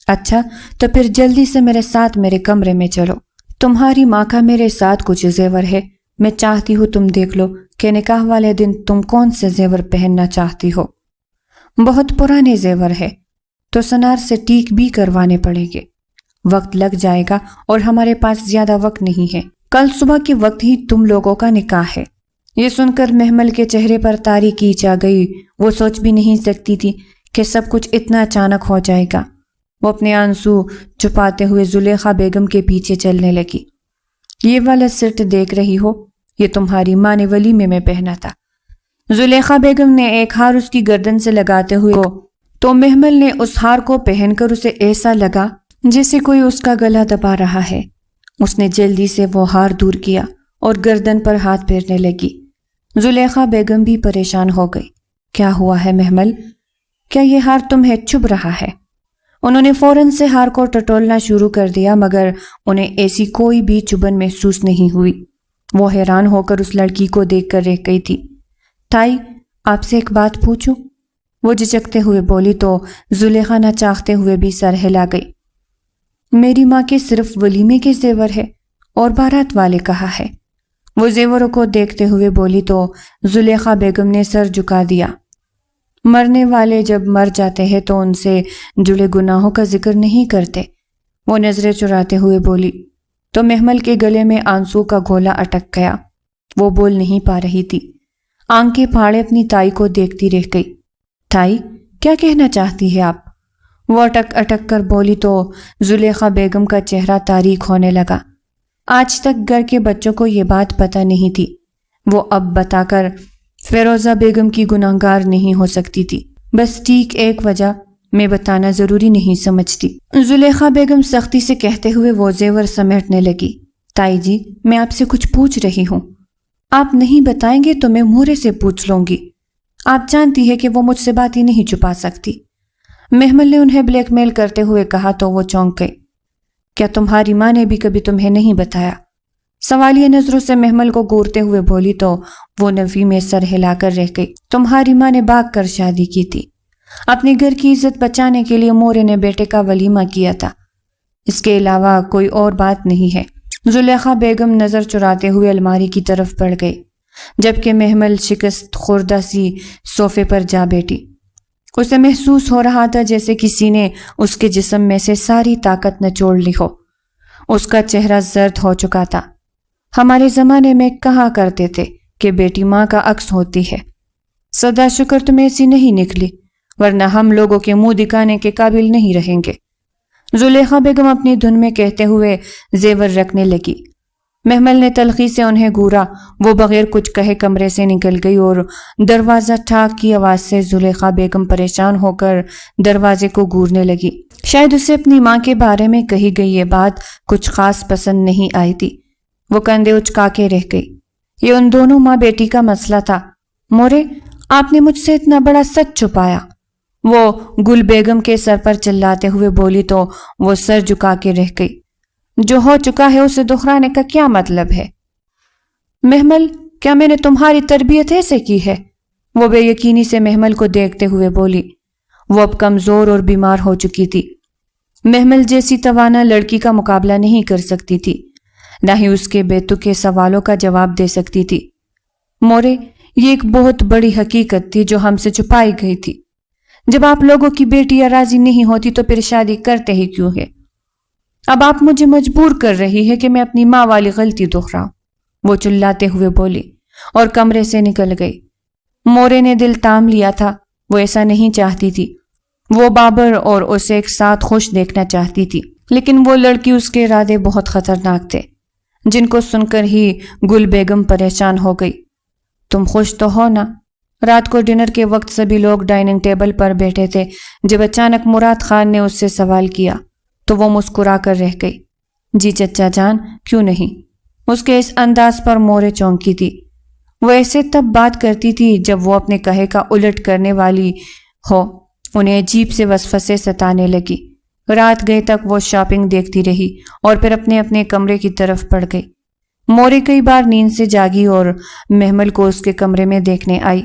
اچھا تو پھر جلدی سے میرے ساتھ میرے کمرے میں چلو، تمہاری ماں کا میرے ساتھ کچھ زیور ہے، میں چاہتی ہوں تم دیکھ لو کہ نکاح والے دن تم کون سے زیور پہننا چاہتی ہو۔ بہت پرانے زیور ہے تو سنار سے ٹیک بھی کروانے پڑیں گے، وقت لگ جائے گا اور ہمارے پاس زیادہ وقت نہیں ہے، کل صبح کے وقت ہی تم لوگوں کا نکاح ہے۔ یہ سن کر محمل کے چہرے پر تاریکی چھا گئی، وہ سوچ بھی نہیں سکتی تھی کہ سب کچھ اتنا اچانک ہو جائے گا۔ وہ اپنے آنسو چھپاتے ہوئے زلیخا بیگم کے پیچھے چلنے لگی۔ یہ والا سیٹ دیکھ رہی ہو، یہ تمہاری ماں نے ولیمے میں پہنا تھا۔ زلیخا بیگم نے ایک ہار اس کی گردن سے لگاتے ہوئے تو محمل نے اس ہار کو پہن کر اسے ایسا لگا جیسے کوئی اس کا گلا دبا رہا ہے۔ اس نے جلدی سے وہ ہار دور کیا اور گردن پر ہاتھ پھیرنے لگی۔ زلیخا بیگم بھی پریشان ہو گئی۔ کیا ہوا ہے محمل؟ کیا یہ ہار تمہیں چبھ رہا ہے؟ انہوں نے فوراً سے ہار کو ٹٹولنا شروع کر دیا مگر انہیں ایسی کوئی بھی چبھن محسوس نہیں ہوئی۔ وہ حیران ہو کر اس لڑکی کو دیکھ کر رہ گئی تھی۔ تائی، آپ سے ایک بات پوچھوں؟ وہ جھجکتے ہوئے بولی تو زلیخا نہ چاہتے ہوئے بھی سر ہلا گئی۔ میری ماں کے صرف ولیمے کے زیور ہے اور بارات والے کہا ہے۔ وہ زیوروں کو دیکھتے ہوئے بولی تو زلیخا بیگم نے سر جھکا دیا۔ مرنے والے جب مر جاتے ہیں تو ان سے جڑے گناہوں کا ذکر نہیں کرتے۔ وہ نظریں چراتے ہوئے بولی تو محمل کے گلے میں آنسو کا گولا اٹک گیا۔ وہ بول نہیں پا رہی تھی، آنکھیں پھاڑے اپنی تائی کو دیکھتی رہ گئی۔ تائی، کیا کہنا چاہتی ہے آپ؟ وہ اٹک اٹک کر بولی تو زلیخا بیگم کا چہرہ تاریک ہونے لگا۔ آج تک گھر کے بچوں کو یہ بات پتہ نہیں تھی، وہ اب بتا کر فیروزہ بیگم کی گناہگار نہیں ہو سکتی تھی۔ بس ٹھیک ایک وجہ میں بتانا ضروری نہیں سمجھتی، زلیخا بیگم سختی سے کہتے ہوئے وہ زیور سمیٹنے لگی۔ تائی جی، میں آپ سے کچھ پوچھ رہی ہوں، آپ نہیں بتائیں گے تو میں مورے سے پوچھ لوں گی۔ آپ جانتی ہے کہ وہ مجھ سے باتیں نہیں چھپا سکتی۔ محمل نے انہیں بلیک میل کرتے ہوئے کہا تو وہ چونک گئی۔ کیا تمہاری ماں نے بھی کبھی تمہیں نہیں بتایا؟ سوالیہ نظروں سے محمل کو گورتے ہوئے بولی تو وہ نفی میں سر ہلا کر رہ گئی۔ تمہاری ماں نے بھاگ کر شادی کی تھی، اپنے گھر کی عزت بچانے کے لیے مورے نے بیٹے کا ولیمہ کیا تھا، اس کے علاوہ کوئی اور بات نہیں ہے۔ زلیخا بیگم نظر چراتے ہوئے الماری کی طرف بڑھ گئی، جبکہ محمل شکست خوردہ سی صوفے پر جا بیٹھی۔ اسے محسوس ہو رہا تھا جیسے کسی نے اس کے جسم میں سے ساری طاقت نچوڑ لی ہو۔ اس کا چہرہ زرد ہو چکا تھا۔ ہمارے زمانے میں کہا کرتے تھے کہ بیٹی ماں کا عکس ہوتی ہے۔ سدا شکر تم ایسی نہیں نکلی، ورنہ ہم لوگوں کے منہ دکھانے کے قابل نہیں رہیں گے۔ زلیخا بیگم اپنی دھن میں کہتے ہوئے زیور رکھنے لگی۔ محمل نے تلخی سے انہیں گورا۔ وہ بغیر کچھ کہے کمرے سے نکل گئی اور دروازہ ٹھاک کی آواز سے زلیخا بیگم پریشان ہو کر دروازے کو گورنے لگی۔ شاید اسے اپنی ماں کے بارے میں کہی گئی یہ بات کچھ خاص پسند نہیں آئی تھی۔ وہ کندھے اچکا کے رہ گئی۔ یہ ان دونوں ماں بیٹی کا مسئلہ تھا۔ مورے، آپ نے مجھ سے اتنا بڑا سچ چھپایا، وہ گل بیگم کے سر پر چلاتے ہوئے بولی تو وہ سر جھکا کے رہ گئی۔ جو ہو چکا ہے اسے دہرانے کا کیا مطلب ہے؟ محمل، کیا میں نے تمہاری تربیت ایسے کی ہے؟ وہ بے یقینی سے محمل کو دیکھتے ہوئے بولی۔ وہ اب کمزور اور بیمار ہو چکی تھی۔ محمل جیسی توانا لڑکی کا مقابلہ نہیں کر سکتی تھی، نہ ہی اس کے بے تکے سوالوں کا جواب دے سکتی تھی۔ مورے، یہ ایک بہت بڑی حقیقت تھی جو ہم سے چھپائی گئی تھی۔ جب آپ لوگوں کی بیٹیاں راضی نہیں ہوتی تو پھر شادی کرتے ہی کیوں ہے؟ اب آپ مجھے مجبور کر رہی ہے کہ میں اپنی ماں والی غلطی دہراؤں، وہ چلاتے ہوئے بولی اور کمرے سے نکل گئی۔ مورے نے دل تام لیا تھا، وہ ایسا نہیں چاہتی تھی۔ وہ بابر اور اسے ایک ساتھ خوش دیکھنا چاہتی تھی، لیکن وہ لڑکی اس کے ارادے بہت خطرناک تھے، جن کو سن کر ہی گل بیگم پریشان ہو گئی۔ تم خوش تو ہو نا؟ رات کو ڈنر کے وقت سبھی لوگ ڈائننگ ٹیبل پر بیٹھے تھے جب اچانک مراد خان نے اس سے سوال کیا تو وہ مسکرا کر رہ گئی۔ جی چچا جان، کیوں نہیں؟ اس کے اس انداز پر مورے چونکی تھی۔ وہ ایسے تب بات کرتی تھی جب وہ اپنے کہے کا الٹ کرنے والی ہو۔ انہیں عجیب سے وسوسے ستانے لگی۔ رات گئے تک وہ شاپنگ دیکھتی رہی اور پھر اپنے اپنے کمرے کی طرف بڑھ گئی۔ مورے کئی بار نیند سے جاگی اور محمل کو اس کے کمرے میں دیکھنے آئی۔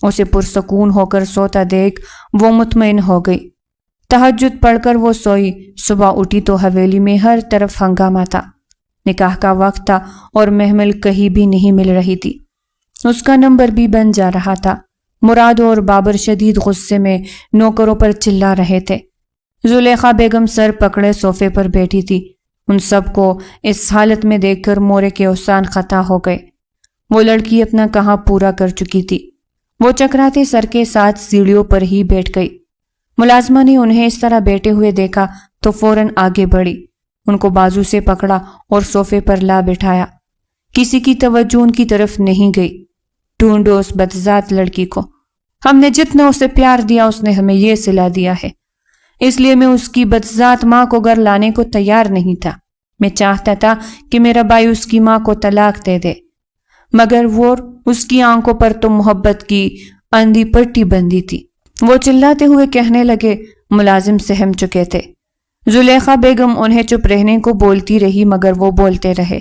اسے پرسکون ہو کر سوتا دیکھ وہ مطمئن ہو گئی۔ تہجد پڑھ کر وہ سوئی۔ صبح اٹھی تو حویلی میں ہر طرف ہنگامہ تھا۔ نکاح کا وقت تھا اور محمل کہیں بھی نہیں مل رہی تھی۔ اس کا نمبر بھی بن جا رہا تھا۔ مراد اور بابر شدید غصے میں نوکروں پر چلا رہے تھے۔ زلیخا بیگم سر پکڑے صوفے پر بیٹھی تھی۔ ان سب کو اس حالت میں دیکھ کر مورے کے احسان خطا ہو گئے۔ وہ لڑکی اپنا کہاں پورا کر چکی تھی۔ وہ چکراتے سر کے ساتھ سیڑھیوں پر ہی بیٹھ گئی۔ ملازمہ نے انہیں اس طرح بیٹھے ہوئے دیکھا تو فوراً آگے بڑھی، ان کو بازو سے پکڑا اور صوفے پر لا بٹھایا۔ کسی کی توجہ ان کی طرف نہیں گئی۔ ڈھونڈو اس بدذات لڑکی کو، ہم نے جتنا اسے پیار دیا اس نے ہمیں یہ صلہ دیا ہے، اس لیے میں اس کی بدذات ماں کو گھر لانے کو تیار نہیں تھا۔ میں چاہتا تھا کہ میرا بھائی اس کی ماں کو طلاق دے دے، مگر وہ اس کی آنکھوں پر تو محبت کی اندھی پٹی بندھی تھی۔ وہ چلاتے ہوئے کہنے لگے۔ ملازم سہم چکے تھے۔ زلیخا بیگم انہیں چپ رہنے کو بولتی رہی مگر وہ بولتے رہے۔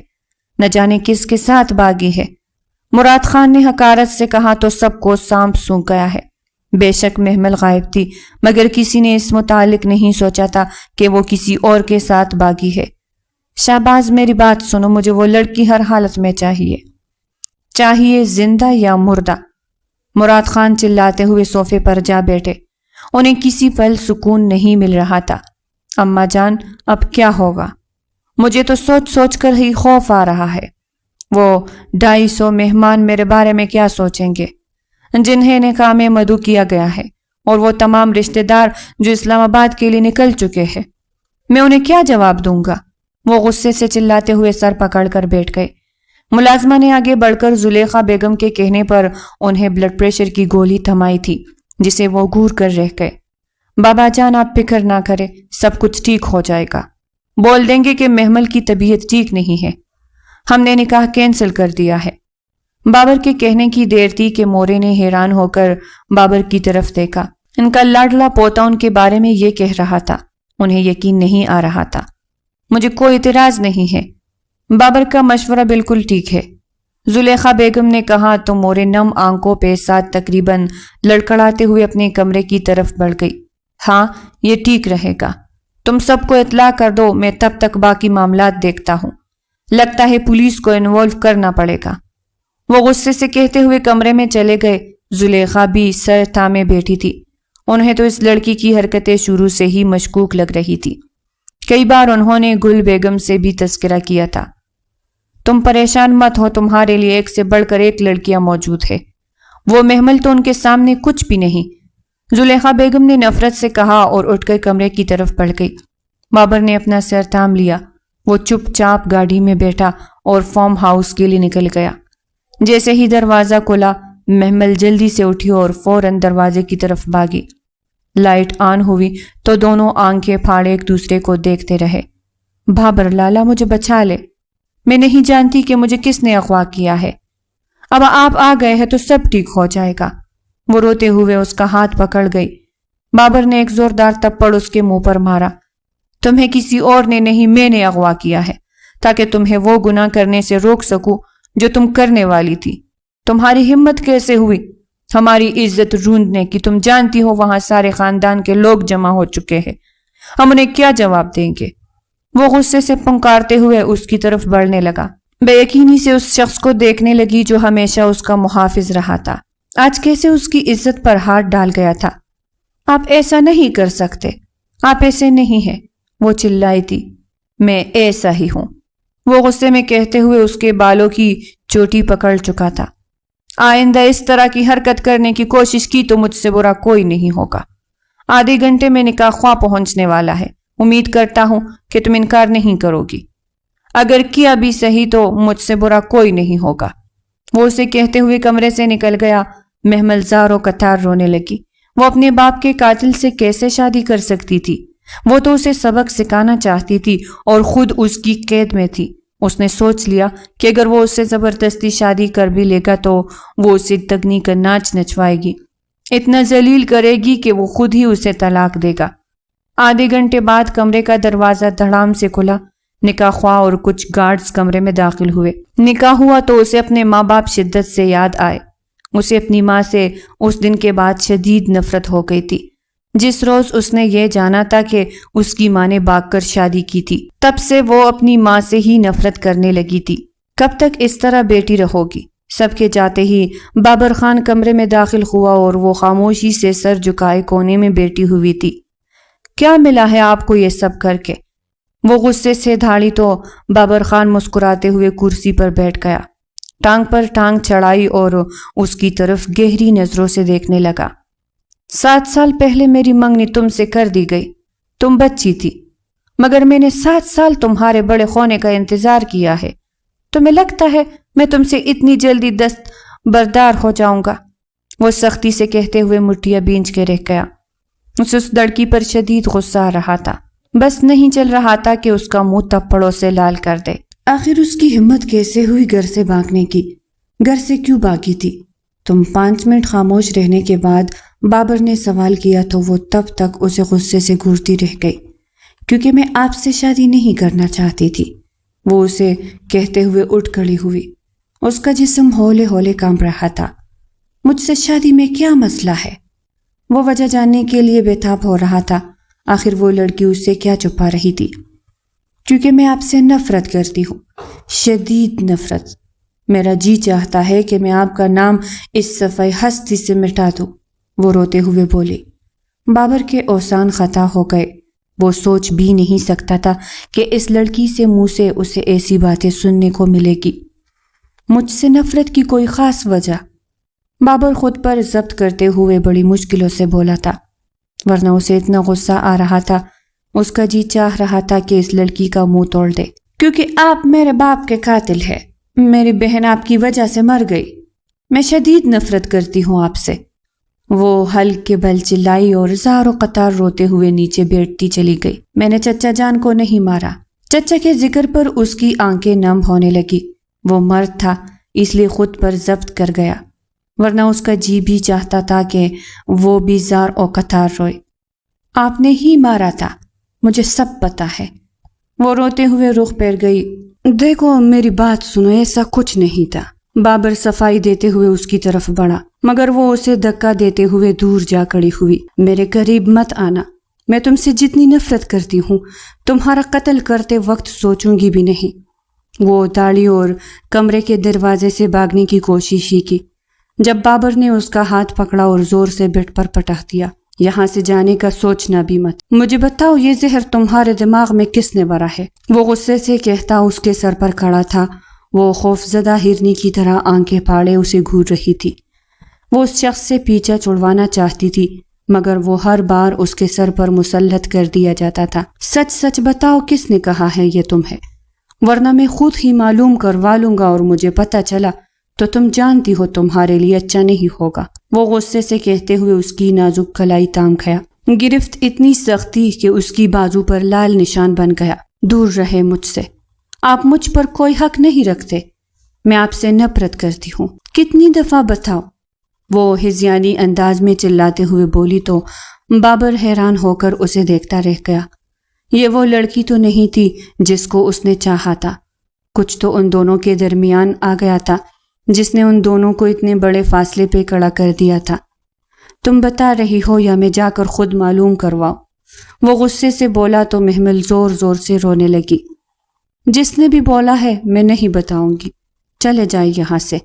نہ جانے کس کے ساتھ باغی ہے۔ مراد خان نے حقارت سے کہا تو سب کو سانپ سونکھ گیا ہے۔ بے شک محمل غائب تھی، مگر کسی نے اس متعلق نہیں سوچا تھا کہ وہ کسی اور کے ساتھ باغی ہے۔ شہباز میری بات سنو، مجھے وہ لڑکی ہر حالت میں چاہیے زندہ یا مردہ۔ مراد خان چلاتے ہوئے صوفے پر جا بیٹھے۔ انہیں کسی پل سکون نہیں مل رہا تھا۔ اماں جان، اب کیا ہوگا؟ مجھے تو سوچ سوچ کر ہی خوف آ رہا ہے۔ وہ 250 مہمان میرے بارے میں کیا سوچیں گے، جنہیں نکاح میں مدعو کیا گیا ہے، اور وہ تمام رشتہ دار جو اسلام آباد کے لیے نکل چکے ہیں، میں انہیں کیا جواب دوں گا؟ وہ غصے سے چلاتے ہوئے سر پکڑ کر بیٹھ گئے۔ ملازمہ نے آگے بڑھ کر زلیخا بیگم کے کہنے پر انہیں بلڈ پریشر کی گولی تھمائی تھی، جسے وہ گھور کر رہ گئے۔ بابا جان، آپ فکر نہ کریں، سب کچھ ٹھیک ہو جائے گا۔ بول دیں گے کہ محمل کی طبیعت ٹھیک نہیں ہے، ہم نے نکاح کینسل کر دیا ہے۔ بابر کے کہنے کی دیر تھی کہ مورے نے حیران ہو کر بابر کی طرف دیکھا۔ ان کا لاڈلا پوتا ان کے بارے میں یہ کہہ رہا تھا، انہیں یقین نہیں آ رہا تھا۔ مجھے کوئی اعتراض نہیں ہے، بابر کا مشورہ بالکل ٹھیک ہے، زلیخا بیگم نے کہا تو مورے نم آنکھوں پہ ساتھ تقریباً لڑکڑاتے ہوئے اپنے کمرے کی طرف بڑھ گئی۔ ہاں، یہ ٹھیک رہے گا، تم سب کو اطلاع کر دو، میں تب تک باقی معاملات دیکھتا ہوں، لگتا ہے پولیس کو انوالو کرنا پڑے گا۔ وہ غصے سے کہتے ہوئے کمرے میں چلے گئے۔ زلیخا بھی سر تھامے بیٹھی تھی، انہیں تو اس لڑکی کی حرکتیں شروع سے ہی مشکوک لگ رہی تھی۔ کئی بار انہوں نے گل بیگم سے بھی تذکرہ کیا تھا۔ تم پریشان مت ہو، تمہارے لیے ایک سے بڑھ کر ایک لڑکیاں موجود ہے، وہ محمل تو ان کے سامنے کچھ بھی نہیں، زلیخا بیگم نے نفرت سے کہا اور اٹھ کر کمرے کی طرف بڑھ گئی۔ بابر نے اپنا سر تھام لیا، وہ چپ چاپ گاڑی میں بیٹھا اور فارم ہاؤس کے لیے نکل گیا۔ جیسے ہی دروازہ کھلا، محمل جلدی سے اٹھی اور فوراً دروازے کی طرف بھاگی۔ لائٹ آن ہوئی تو دونوں آنکھیں پھاڑے ایک دوسرے کو دیکھتے رہے۔ بابر لالا، مجھے بچا لے، میں نہیں جانتی کہ مجھے کس نے اغوا کیا ہے، اب آپ آ گئے ہیں تو سب ٹھیک ہو جائے گا۔ وہ روتے ہوئے اس کا ہاتھ پکڑ گئی۔ بابر نے ایک زوردار تھپڑ اس کے منہ پر مارا۔ تمہیں کسی اور نے نہیں، میں نے اغوا کیا ہے، تاکہ تمہیں وہ گناہ کرنے سے روک سکوں جو تم کرنے والی تھی۔ تمہاری ہمت کیسے ہوئی ہماری عزت روندنے کی؟ تم جانتی ہو وہاں سارے خاندان کے لوگ جمع ہو چکے ہیں، ہم انہیں کیا جواب دیں گے؟ وہ غصے سے پنکارتے ہوئے اس کی طرف بڑھنے لگا۔ بے یقینی سے اس شخص کو دیکھنے لگی جو ہمیشہ اس کا محافظ رہا تھا، آج کیسے اس کی عزت پر ہاتھ ڈال گیا تھا۔ آپ ایسا نہیں کر سکتے، آپ ایسے نہیں ہیں، وہ چلائی تھی۔ میں ایسا ہی ہوں، وہ غصے میں کہتے ہوئے اس کے بالوں کی چوٹی پکڑ چکا تھا۔ آئندہ اس طرح کی حرکت کرنے کی کوشش کی تو مجھ سے برا کوئی نہیں ہوگا۔ آدھے گھنٹے میں نکاح خواہ پہنچنے والا ہے، امید کرتا ہوں کہ تم انکار نہیں کرو گی، اگر کیا بھی صحیح تو مجھ سے برا کوئی نہیں ہوگا۔ وہ اسے کہتے ہوئے کمرے سے نکل گیا۔ محمل زاروں قطار رونے لگی۔ وہ اپنے باپ کے قاتل سے کیسے شادی کر سکتی تھی؟ وہ تو اسے سبق سکھانا چاہتی تھی اور خود اس کی قید میں تھی۔ اس نے سوچ لیا کہ اگر وہ اس سے زبردستی شادی کر بھی لے گا تو وہ اسے تگنی کا ناچ نچوائے گی، اتنا ذلیل کرے گی کہ وہ خود ہی اسے طلاق دے گا۔ آدھے گھنٹے بعد کمرے کا دروازہ دھڑام سے کھلا۔ نکاح خواہ اور کچھ گارڈز کمرے میں داخل ہوئے۔ نکاح ہوا تو اسے اپنے ماں باپ شدت سے یاد آئے۔ اسے اپنی ماں سے اس دن کے بعد شدید نفرت ہو گئی تھی جس روز اس نے یہ جانا تھا کہ اس کی ماں نے بھاگ کر شادی کی تھی۔ تب سے وہ اپنی ماں سے ہی نفرت کرنے لگی تھی۔ کب تک اس طرح بیٹی رہو گی؟ سب کے جاتے ہی بابر خان کمرے میں داخل ہوا اور وہ خاموشی سے سر جھکائے کونے میں بیٹھی ہوئی تھی۔ کیا ملا ہے آپ کو یہ سب کر کے؟ وہ غصے سے دھاڑی تو بابر خان مسکراتے ہوئے کرسی پر بیٹھ گیا، ٹانگ پر ٹانگ چڑھائی اور اس کی طرف گہری نظروں سے دیکھنے لگا۔ 7 سال پہلے میری منگنی تم سے کر دی گئی، تم بچی تھی، مگر میں نے 7 سال تمہارے بڑے ہونے کا انتظار کیا ہے۔ تمہیں لگتا ہے میں تم سے اتنی جلدی دست بردار ہو جاؤں گا؟ وہ سختی سے کہتے ہوئے مٹھیاں بھینچ کے رہ گیا۔ اسے اس لڑکی پر شدید غصہ آ رہا تھا، بس نہیں چل رہا تھا کہ اس کا منہ تھپڑوں سے لال کر دے۔ آخر اس کی ہمت کیسے ہوئی گھر سے بھاگنے کی؟ گھر سے کیوں بھاگی تھی؟ تم 5 منٹ خاموش رہنے کے بعد بابر نے سوال کیا تو وہ تب تک اسے غصے سے گھورتی رہ گئی۔ کیونکہ میں آپ سے شادی نہیں کرنا چاہتی تھی، وہ اسے کہتے ہوئے اٹھ کھڑی ہوئی۔ اس کا جسم ہولے ہولے کانپ رہا تھا۔ مجھ سے شادی میں کیا مسئلہ ہے؟ وہ وجہ جاننے کے لیے بےتاب ہو رہا تھا۔ آخر وہ لڑکی اس سے کیا چھپا رہی تھی؟ کیونکہ میں آپ سے نفرت کرتی ہوں، شدید نفرت۔ میرا جی چاہتا ہے کہ میں آپ کا نام اس صفحہ ہستی سے مٹا دوں، وہ روتے ہوئے بولی۔ بابر کے اوسان خطا ہو گئے۔ وہ سوچ بھی نہیں سکتا تھا کہ اس لڑکی سے منہ سے اسے ایسی باتیں سننے کو ملے گی۔ مجھ سے نفرت کی کوئی خاص وجہ؟ بابر خود پر ضبط کرتے ہوئے بڑی مشکلوں سے بولا تھا، ورنہ اسے اتنا غصہ آ رہا تھا، اس کا جی چاہ رہا تھا کہ اس لڑکی کا منہ توڑ دے۔ کیونکہ آپ میرے باپ کے قاتل ہیں، میری بہن آپ کی وجہ سے مر گئی، میں شدید نفرت کرتی ہوں آپ سے۔ وہ ہلکے بل چلائی اور زار و قطار روتے ہوئے نیچے بیٹھتی چلی گئی۔ میں نے چچا جان کو نہیں مارا۔ چچا کے ذکر پر اس کی آنکھیں نم ہونے لگی۔ وہ مرد تھا اس لیے خود پر ضبط کر گیا، ورنہ اس کا جی بھی چاہتا تھا کہ وہ بھی زار و قطار روئے۔ آپ نے ہی مارا تھا، مجھے سب پتا ہے۔ وہ روتے ہوئے رخ پھیر گئی۔ دیکھو میری بات سنو، ایسا کچھ نہیں تھا۔ بابر صفائی دیتے ہوئے اس کی طرف بڑھا، مگر وہ اسے دھکا دیتے ہوئے دور جا کھڑی ہوئی۔ میرے قریب مت آنا، میں تم سے جتنی نفرت کرتی ہوں تمہارا قتل کرتے وقت سوچوں گی بھی نہیں۔ وہ داڑھی اور کمرے کے دروازے سے بھاگنے کی کوشش ہی کی جب بابر نے اس کا ہاتھ پکڑا اور زور سے بیڈ پر پٹخ دیا۔ یہاں سے جانے کا سوچنا بھی مت، مجھے بتاؤ یہ زہر تمہارے دماغ میں کس نے بھرا ہے؟ وہ غصے سے کہتا اس کے سر پر کھڑا تھا۔ وہ خوفزدہ ہرنی کی طرح آنکھیں پھاڑے اسے گھور رہی تھی۔ وہ اس شخص سے پیچھا چھڑوانا چاہتی تھی، مگر وہ ہر بار اس کے سر پر مسلط کر دیا جاتا تھا۔ سچ سچ بتاؤ کس نے کہا ہے یہ تمہیں، ورنہ میں خود ہی معلوم کروا لوں گا، اور مجھے پتہ چلا تو تم جانتی ہو تمہارے لیے اچھا نہیں ہوگا۔ وہ غصے سے کہتے ہوئے اس کی نازک کلائی تام کھیا۔ گرفت اتنی سختی کہ اس کی بازو پر لال نشان بن گیا۔ دور رہے مجھ سے، آپ مجھ پر کوئی حق نہیں رکھتے، میں آپ سے نفرت کرتی ہوں۔ کتنی دفعہ بتاؤ؟ وہ ہذیانی انداز میں چلاتے ہوئے بولی تو بابر حیران ہو کر اسے دیکھتا رہ گیا۔ یہ وہ لڑکی تو نہیں تھی جس کو اس نے چاہا تھا۔ کچھ تو ان دونوں کے درمیان آ گیا تھا جس نے ان دونوں کو اتنے بڑے فاصلے پہ کھڑا کر دیا تھا۔ تم بتا رہی ہو یا میں جا کر خود معلوم کرواؤں؟ وہ غصے سے بولا تو محمل زور زور سے رونے لگی۔ جس نے بھی بولا ہے میں نہیں بتاؤں گی، چلے جائے یہاں سے۔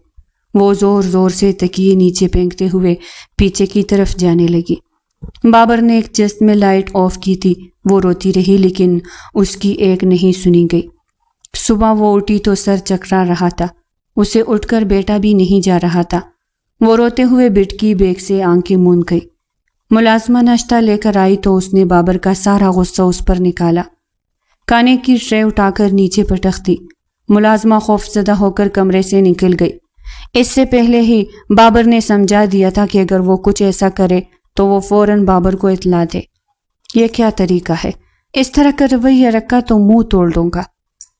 وہ زور زور سے تکیے نیچے پھینکتے ہوئے پیچھے کی طرف جانے لگی۔ بابر نے ایک جست میں لائٹ آف کی تھی۔ وہ روتی رہی لیکن اس کی ایک نہیں سنی گئی۔ صبح وہ اٹھی تو سر چکرا رہا تھا، اسے اٹھ کر بیٹا بھی نہیں جا رہا تھا۔ وہ روتے ہوئے بیڈ کی بیگ سے آنکھیں موند گئی۔ ملازمہ ناشتہ لے کر آئی تو اس نے بابر کا سارا غصہ اس پر نکالا۔ کھانے کی ٹرے اٹھا کر نیچے پٹخ دی۔ ملازمہ خوفزدہ ہو کر کمرے سے نکل گئی۔ اس سے پہلے ہی بابر نے سمجھا دیا تھا کہ اگر وہ کچھ ایسا کرے تو وہ فوراً بابر کو اطلاع دے۔ یہ کیا طریقہ ہے؟ اس طرح کا رویہ رکھا تو منہ توڑ دوں گا،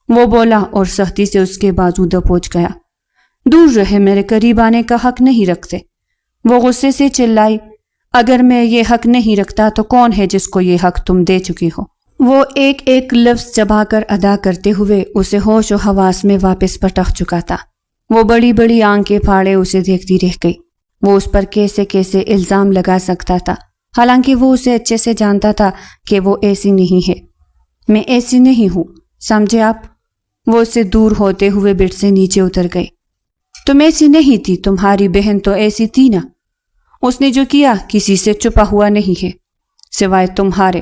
وہ بولا اور سختی سے اس کے بازو دبوچ گیا۔ دور رہے، میرے قریب آنے کا حق نہیں رکھتے۔ وہ غصے سے چلائی، اگر میں یہ حق نہیں رکھتا تو کون ہے جس کو یہ حق تم دے چکی ہو؟ وہ ایک ایک لفظ چبا کر ادا کرتے ہوئے اسے ہوش و حواس میں واپس پٹخ چکا تھا۔ وہ بڑی بڑی آنکھیں پھاڑے اسے دیکھتی رہ گئی۔ وہ اس پر کیسے کیسے الزام لگا سکتا تھا، حالانکہ وہ اسے اچھے سے جانتا تھا کہ وہ ایسی نہیں ہے۔ میں ایسی نہیں ہوں، سمجھے آپ؟ وہ اس سے دور ہوتے ہوئے بیڈ سے نیچے اتر گئی۔ تم ایسی نہیں تھی، تمہاری بہن تو ایسی تھی نا۔ اس نے جو کیا کسی سے چھپا ہوا نہیں ہے سوائے تمہارے۔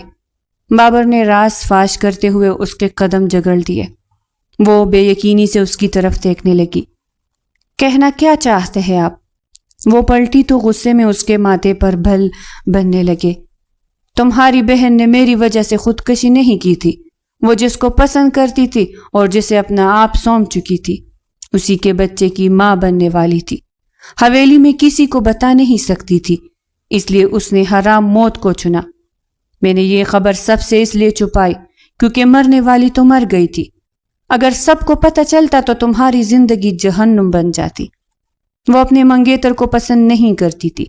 بابر نے راز فاش کرتے ہوئے اس کے قدم جگڑ دیے۔ وہ بے یقینی سے اس کی طرف دیکھنے لگی۔ کہنا کیا چاہتے ہیں آپ؟ وہ پلٹی تو غصے میں اس کے ماتھے پر بھل بننے لگے۔ تمہاری بہن نے میری وجہ سے خودکشی نہیں کی تھی، وہ جس کو پسند کرتی تھی اور جسے اپنا آپ سونپ چکی تھی، اسی کے بچے کی ماں بننے والی تھی۔ حویلی میں کسی کو بتا نہیں سکتی تھی، اس لیے اس نے حرام موت کو چنا۔ میں نے یہ خبر سب سے اس لیے چھپائی کیونکہ مرنے والی تو مر گئی تھی۔ اگر سب کو پتہ چلتا تو تمہاری زندگی جہنم بن جاتی۔ وہ اپنے منگیتر کو پسند نہیں کرتی تھی،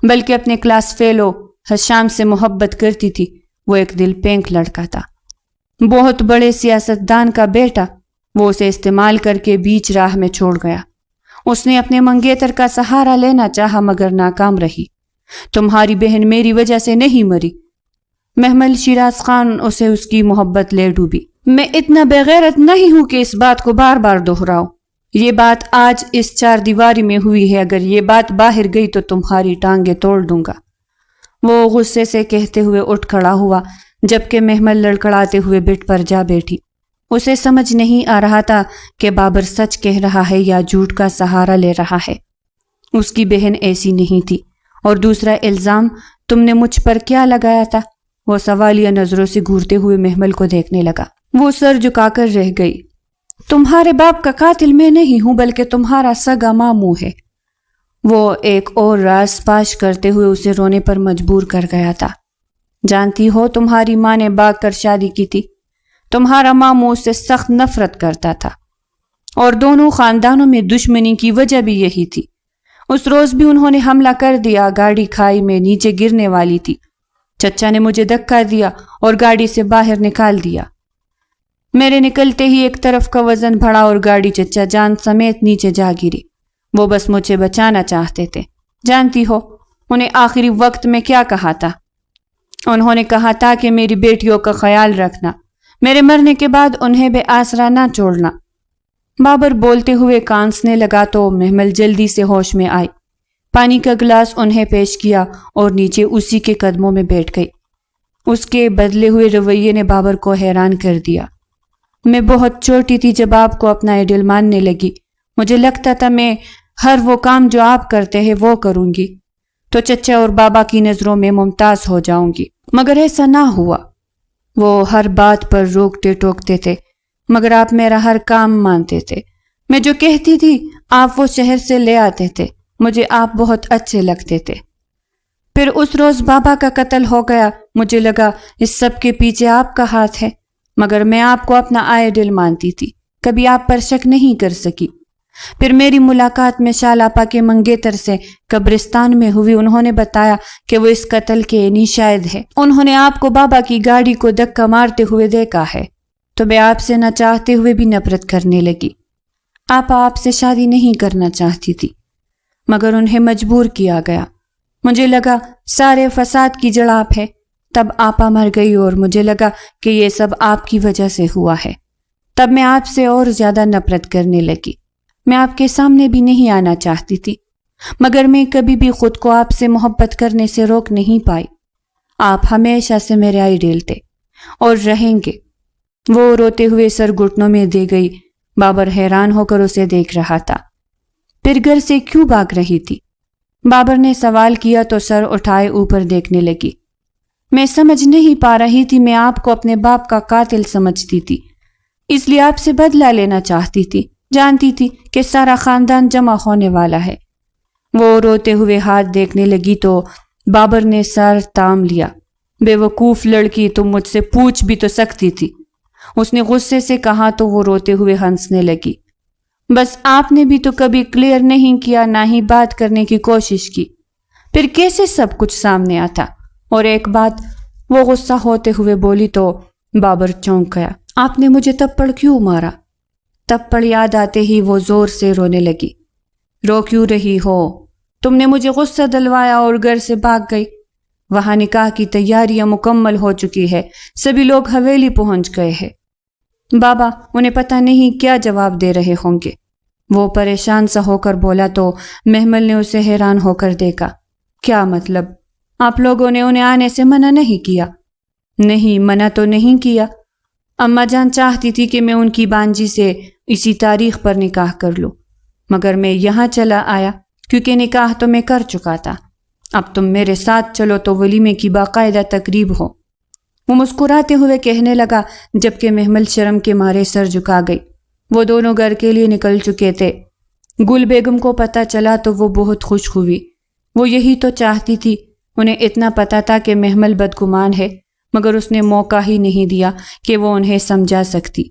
بلکہ اپنے کلاس فیلو حشام سے محبت کرتی تھی۔ وہ ایک دل پینک لڑکا تھا، بہت بڑے سیاستدان کا بیٹا، وہ اسے استعمال کر کے بیچ راہ میں چھوڑ گیا۔ اس نے اپنے منگیتر کا سہارا لینا چاہا مگر ناکام رہی۔ تمہاری بہن میری وجہ سے نہیں مری۔ محمل شیراز خان اسے اس کی محبت لے ڈوبی۔ میں اتنا بے غیرت نہیں ہوں کہ اس بات کو بار بار دہراؤں۔ یہ بات آج اس 4 دیواری میں ہوئی ہے، اگر یہ بات باہر گئی تو تمہاری ٹانگیں توڑ دوں گا۔ وہ غصے سے کہتے ہوئے اٹھ کھڑا ہوا، جبکہ محمل لڑکڑاتے ہوئے بٹ پر جا بیٹھی۔ اسے سمجھ نہیں آ رہا تھا کہ بابر سچ کہہ رہا ہے یا جھوٹ کا سہارا لے رہا ہے۔ اس کی بہن ایسی نہیں تھی۔ اور دوسرا الزام تم نے مجھ پر کیا لگایا تھا؟ وہ سوالیہ نظروں سے گھورتے ہوئے محمل کو دیکھنے لگا۔ وہ سر جھکا کر رہ گئی۔ تمہارے باپ کا قاتل میں نہیں ہوں بلکہ تمہارا سگا ماموں ہے۔ وہ ایک اور راز پاش کرتے ہوئے اسے رونے پر مجبور کر گیا تھا۔ جانتی ہو تمہاری ماں نے بھاگ کر شادی کی تھی۔ تمہارا ماموں اس سے سخت نفرت کرتا تھا اور دونوں خاندانوں میں دشمنی کی وجہ بھی یہی تھی۔ اس روز بھی انہوں نے حملہ کر دیا، گاڑی کھائی میں نیچے گرنے والی تھی۔ چچا نے مجھے دھکا دیا اور گاڑی سے باہر نکال دیا۔ میرے نکلتے ہی ایک طرف کا وزن بڑھا اور گاڑی چچا جان سمیت نیچے جا گری۔ وہ بس مجھے بچانا چاہتے تھے۔ جانتی ہو انہیں آخری وقت میں کیا کہا تھا؟ انہوں نے کہا تھا کہ میری بیٹیوں کا خیال رکھنا، میرے مرنے کے بعد انہیں بے آسرا نہ چھوڑنا۔ بابر بولتے ہوئے کانسنے لگا تو محمل جلدی سے ہوش میں آئی، پانی کا گلاس انہیں پیش کیا اور نیچے اسی کے قدموں میں بیٹھ گئی۔ اس کے بدلے ہوئے رویے نے بابر کو حیران کر دیا۔ میں بہت چھوٹی تھی جب آپ کو اپنا آئیڈل ماننے لگی۔ مجھے لگتا تھا میں ہر وہ کام جو آپ کرتے ہیں وہ کروں گی تو چچا اور بابا کی نظروں میں ممتاز ہو جاؤں گی، مگر ایسا نہ ہوا۔ وہ ہر بات پر روکتے ٹوکتے تھے مگر آپ میرا ہر کام مانتے تھے۔ میں جو کہتی تھی آپ وہ شہر سے لے آتے تھے۔ مجھے آپ بہت اچھے لگتے تھے۔ پھر اس روز بابا کا قتل ہو گیا۔ مجھے لگا اس سب کے پیچھے آپ کا ہاتھ ہے، مگر میں آپ کو اپنا آئیڈل مانتی تھی، کبھی آپ پر شک نہیں کر سکی۔ پھر میری ملاقات میں شالاپا کے منگیتر سے قبرستان میں ہوئی۔ انہوں نے بتایا کہ وہ اس قتل کے عینی شاہد ہے۔ انہوں نے آپ کو بابا کی گاڑی کو دھکا مارتے ہوئے دیکھا ہے، تو میں آپ سے نہ چاہتے ہوئے بھی نفرت کرنے لگی۔ آپ سے شادی نہیں کرنا چاہتی تھی مگر انہیں مجبور کیا گیا۔ مجھے لگا سارے فساد کی جڑ آپ ہے۔ تب آپا مر گئی اور مجھے لگا کہ یہ سب آپ کی وجہ سے ہوا ہے۔ تب میں آپ سے اور زیادہ نفرت کرنے لگی۔ میں آپ کے سامنے بھی نہیں آنا چاہتی تھی مگر میں کبھی بھی خود کو آپ سے محبت کرنے سے روک نہیں پائی۔ آپ ہمیشہ سے میرے آئیڈیل تھے اور رہیں گے۔ وہ روتے ہوئے سر گھٹنوں میں دے گئی۔ بابر حیران ہو کر اسے دیکھ رہا تھا۔ پھر گھر سے کیوں بھاگ رہی تھی؟ بابر نے سوال کیا تو سر اٹھائے اوپر دیکھنے لگی۔ میں سمجھ نہیں پا رہی تھی، میں آپ کو اپنے باپ کا قاتل سمجھتی تھی، اس لیے آپ سے بدلہ لینا چاہتی تھی۔ جانتی تھی کہ سارا خاندان جمع ہونے والا ہے۔ وہ روتے ہوئے ہاتھ دیکھنے لگی تو بابر نے سر تام لیا۔ بے وقوف لڑکی، تم مجھ سے پوچھ بھی تو سکتی تھی۔ اس نے غصے سے کہا تو وہ روتے ہوئے ہنسنے لگی۔ بس آپ نے بھی تو کبھی کلیئر نہیں کیا، نہ ہی بات کرنے کی کوشش کی، پھر کیسے سب کچھ سامنے آتا؟ اور ایک بات، وہ غصہ ہوتے ہوئے بولی تو بابر چونک گیا۔ آپ نے مجھے تپڑ کیوں مارا؟ تپڑ یاد آتے ہی وہ زور سے رونے لگی۔ رو کیوں رہی ہو؟ تم نے مجھے غصہ دلوایا اور گھر سے بھاگ گئی۔ وہاں نکاح کی تیاریاں مکمل ہو چکی ہے، سبھی لوگ حویلی پہنچ گئے ہیں۔ بابا انہیں پتہ نہیں کیا جواب دے رہے ہوں گے۔ وہ پریشان سا ہو کر بولا تو محمل نے اسے حیران ہو کر دیکھا۔ کیا مطلب؟ آپ لوگوں نے انہیں آنے سے منع نہیں کیا؟ نہیں، منع تو نہیں کیا۔ اماں جان چاہتی تھی کہ میں ان کی بانجی سے اسی تاریخ پر نکاح کر لوں، مگر میں یہاں چلا آیا کیونکہ نکاح تو میں کر چکا تھا۔ اب تم میرے ساتھ چلو تو ولیمے کی باقاعدہ تقریب ہو۔ وہ مسکراتے ہوئے کہنے لگا، جبکہ محمل شرم کے مارے سر جھکا گئی۔ وہ دونوں گھر کے لیے نکل چکے تھے۔ گل بیگم کو پتہ چلا تو وہ بہت خوش ہوئی۔ وہ یہی تو چاہتی تھی۔ انہیں اتنا پتہ تھا کہ محمل بدگمان ہے، مگر اس نے موقع ہی نہیں دیا کہ وہ انہیں سمجھا سکتی۔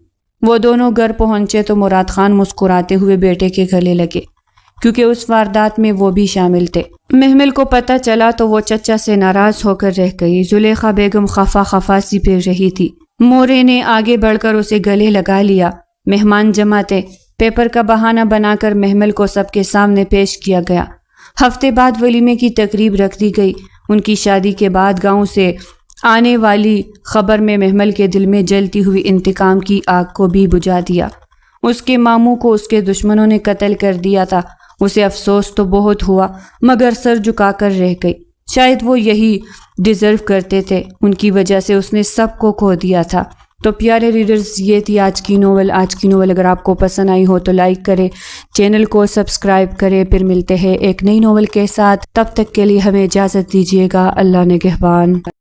وہ دونوں گھر پہنچے تو مراد خان مسکراتے ہوئے بیٹے کے گلے لگے، کیونکہ اس واردات میں وہ بھی شامل تھے۔ محمل کو پتہ چلا تو وہ چچا سے ناراض ہو کر رہ گئی۔ زلیخا بیگم خفا سی پھر رہی تھی۔ مورے نے آگے بڑھ کر اسے گلے لگا لیا۔ مہمان جمع تھے۔ پیپر کا بہانہ بنا کر محمل کو سب کے سامنے پیش کیا گیا۔ ہفتے بعد ولیمے کی تقریب رکھ دی گئی۔ ان کی شادی کے بعد گاؤں سے آنے والی خبر میں محمل کے دل میں جلتی ہوئی انتقام کی آگ کو بھی بجھا دیا۔ اس کے ماموں کو اس کے دشمنوں نے قتل کر دیا تھا۔ اسے افسوس تو بہت ہوا مگر سر جھکا کر رہ گئی۔ شاید وہ یہی ڈیزرو کرتے تھے، ان کی وجہ سے اس نے سب کو کھو دیا تھا۔ تو پیارے ریڈرز، یہ تھی آج کی ناول۔ اگر آپ کو پسند آئی ہو تو لائک کریں، چینل کو سبسکرائب کریں۔ پھر ملتے ہیں ایک نئی ناول کے ساتھ، تب تک کے لیے ہمیں اجازت دیجیے گا۔ اللہ نگہبان۔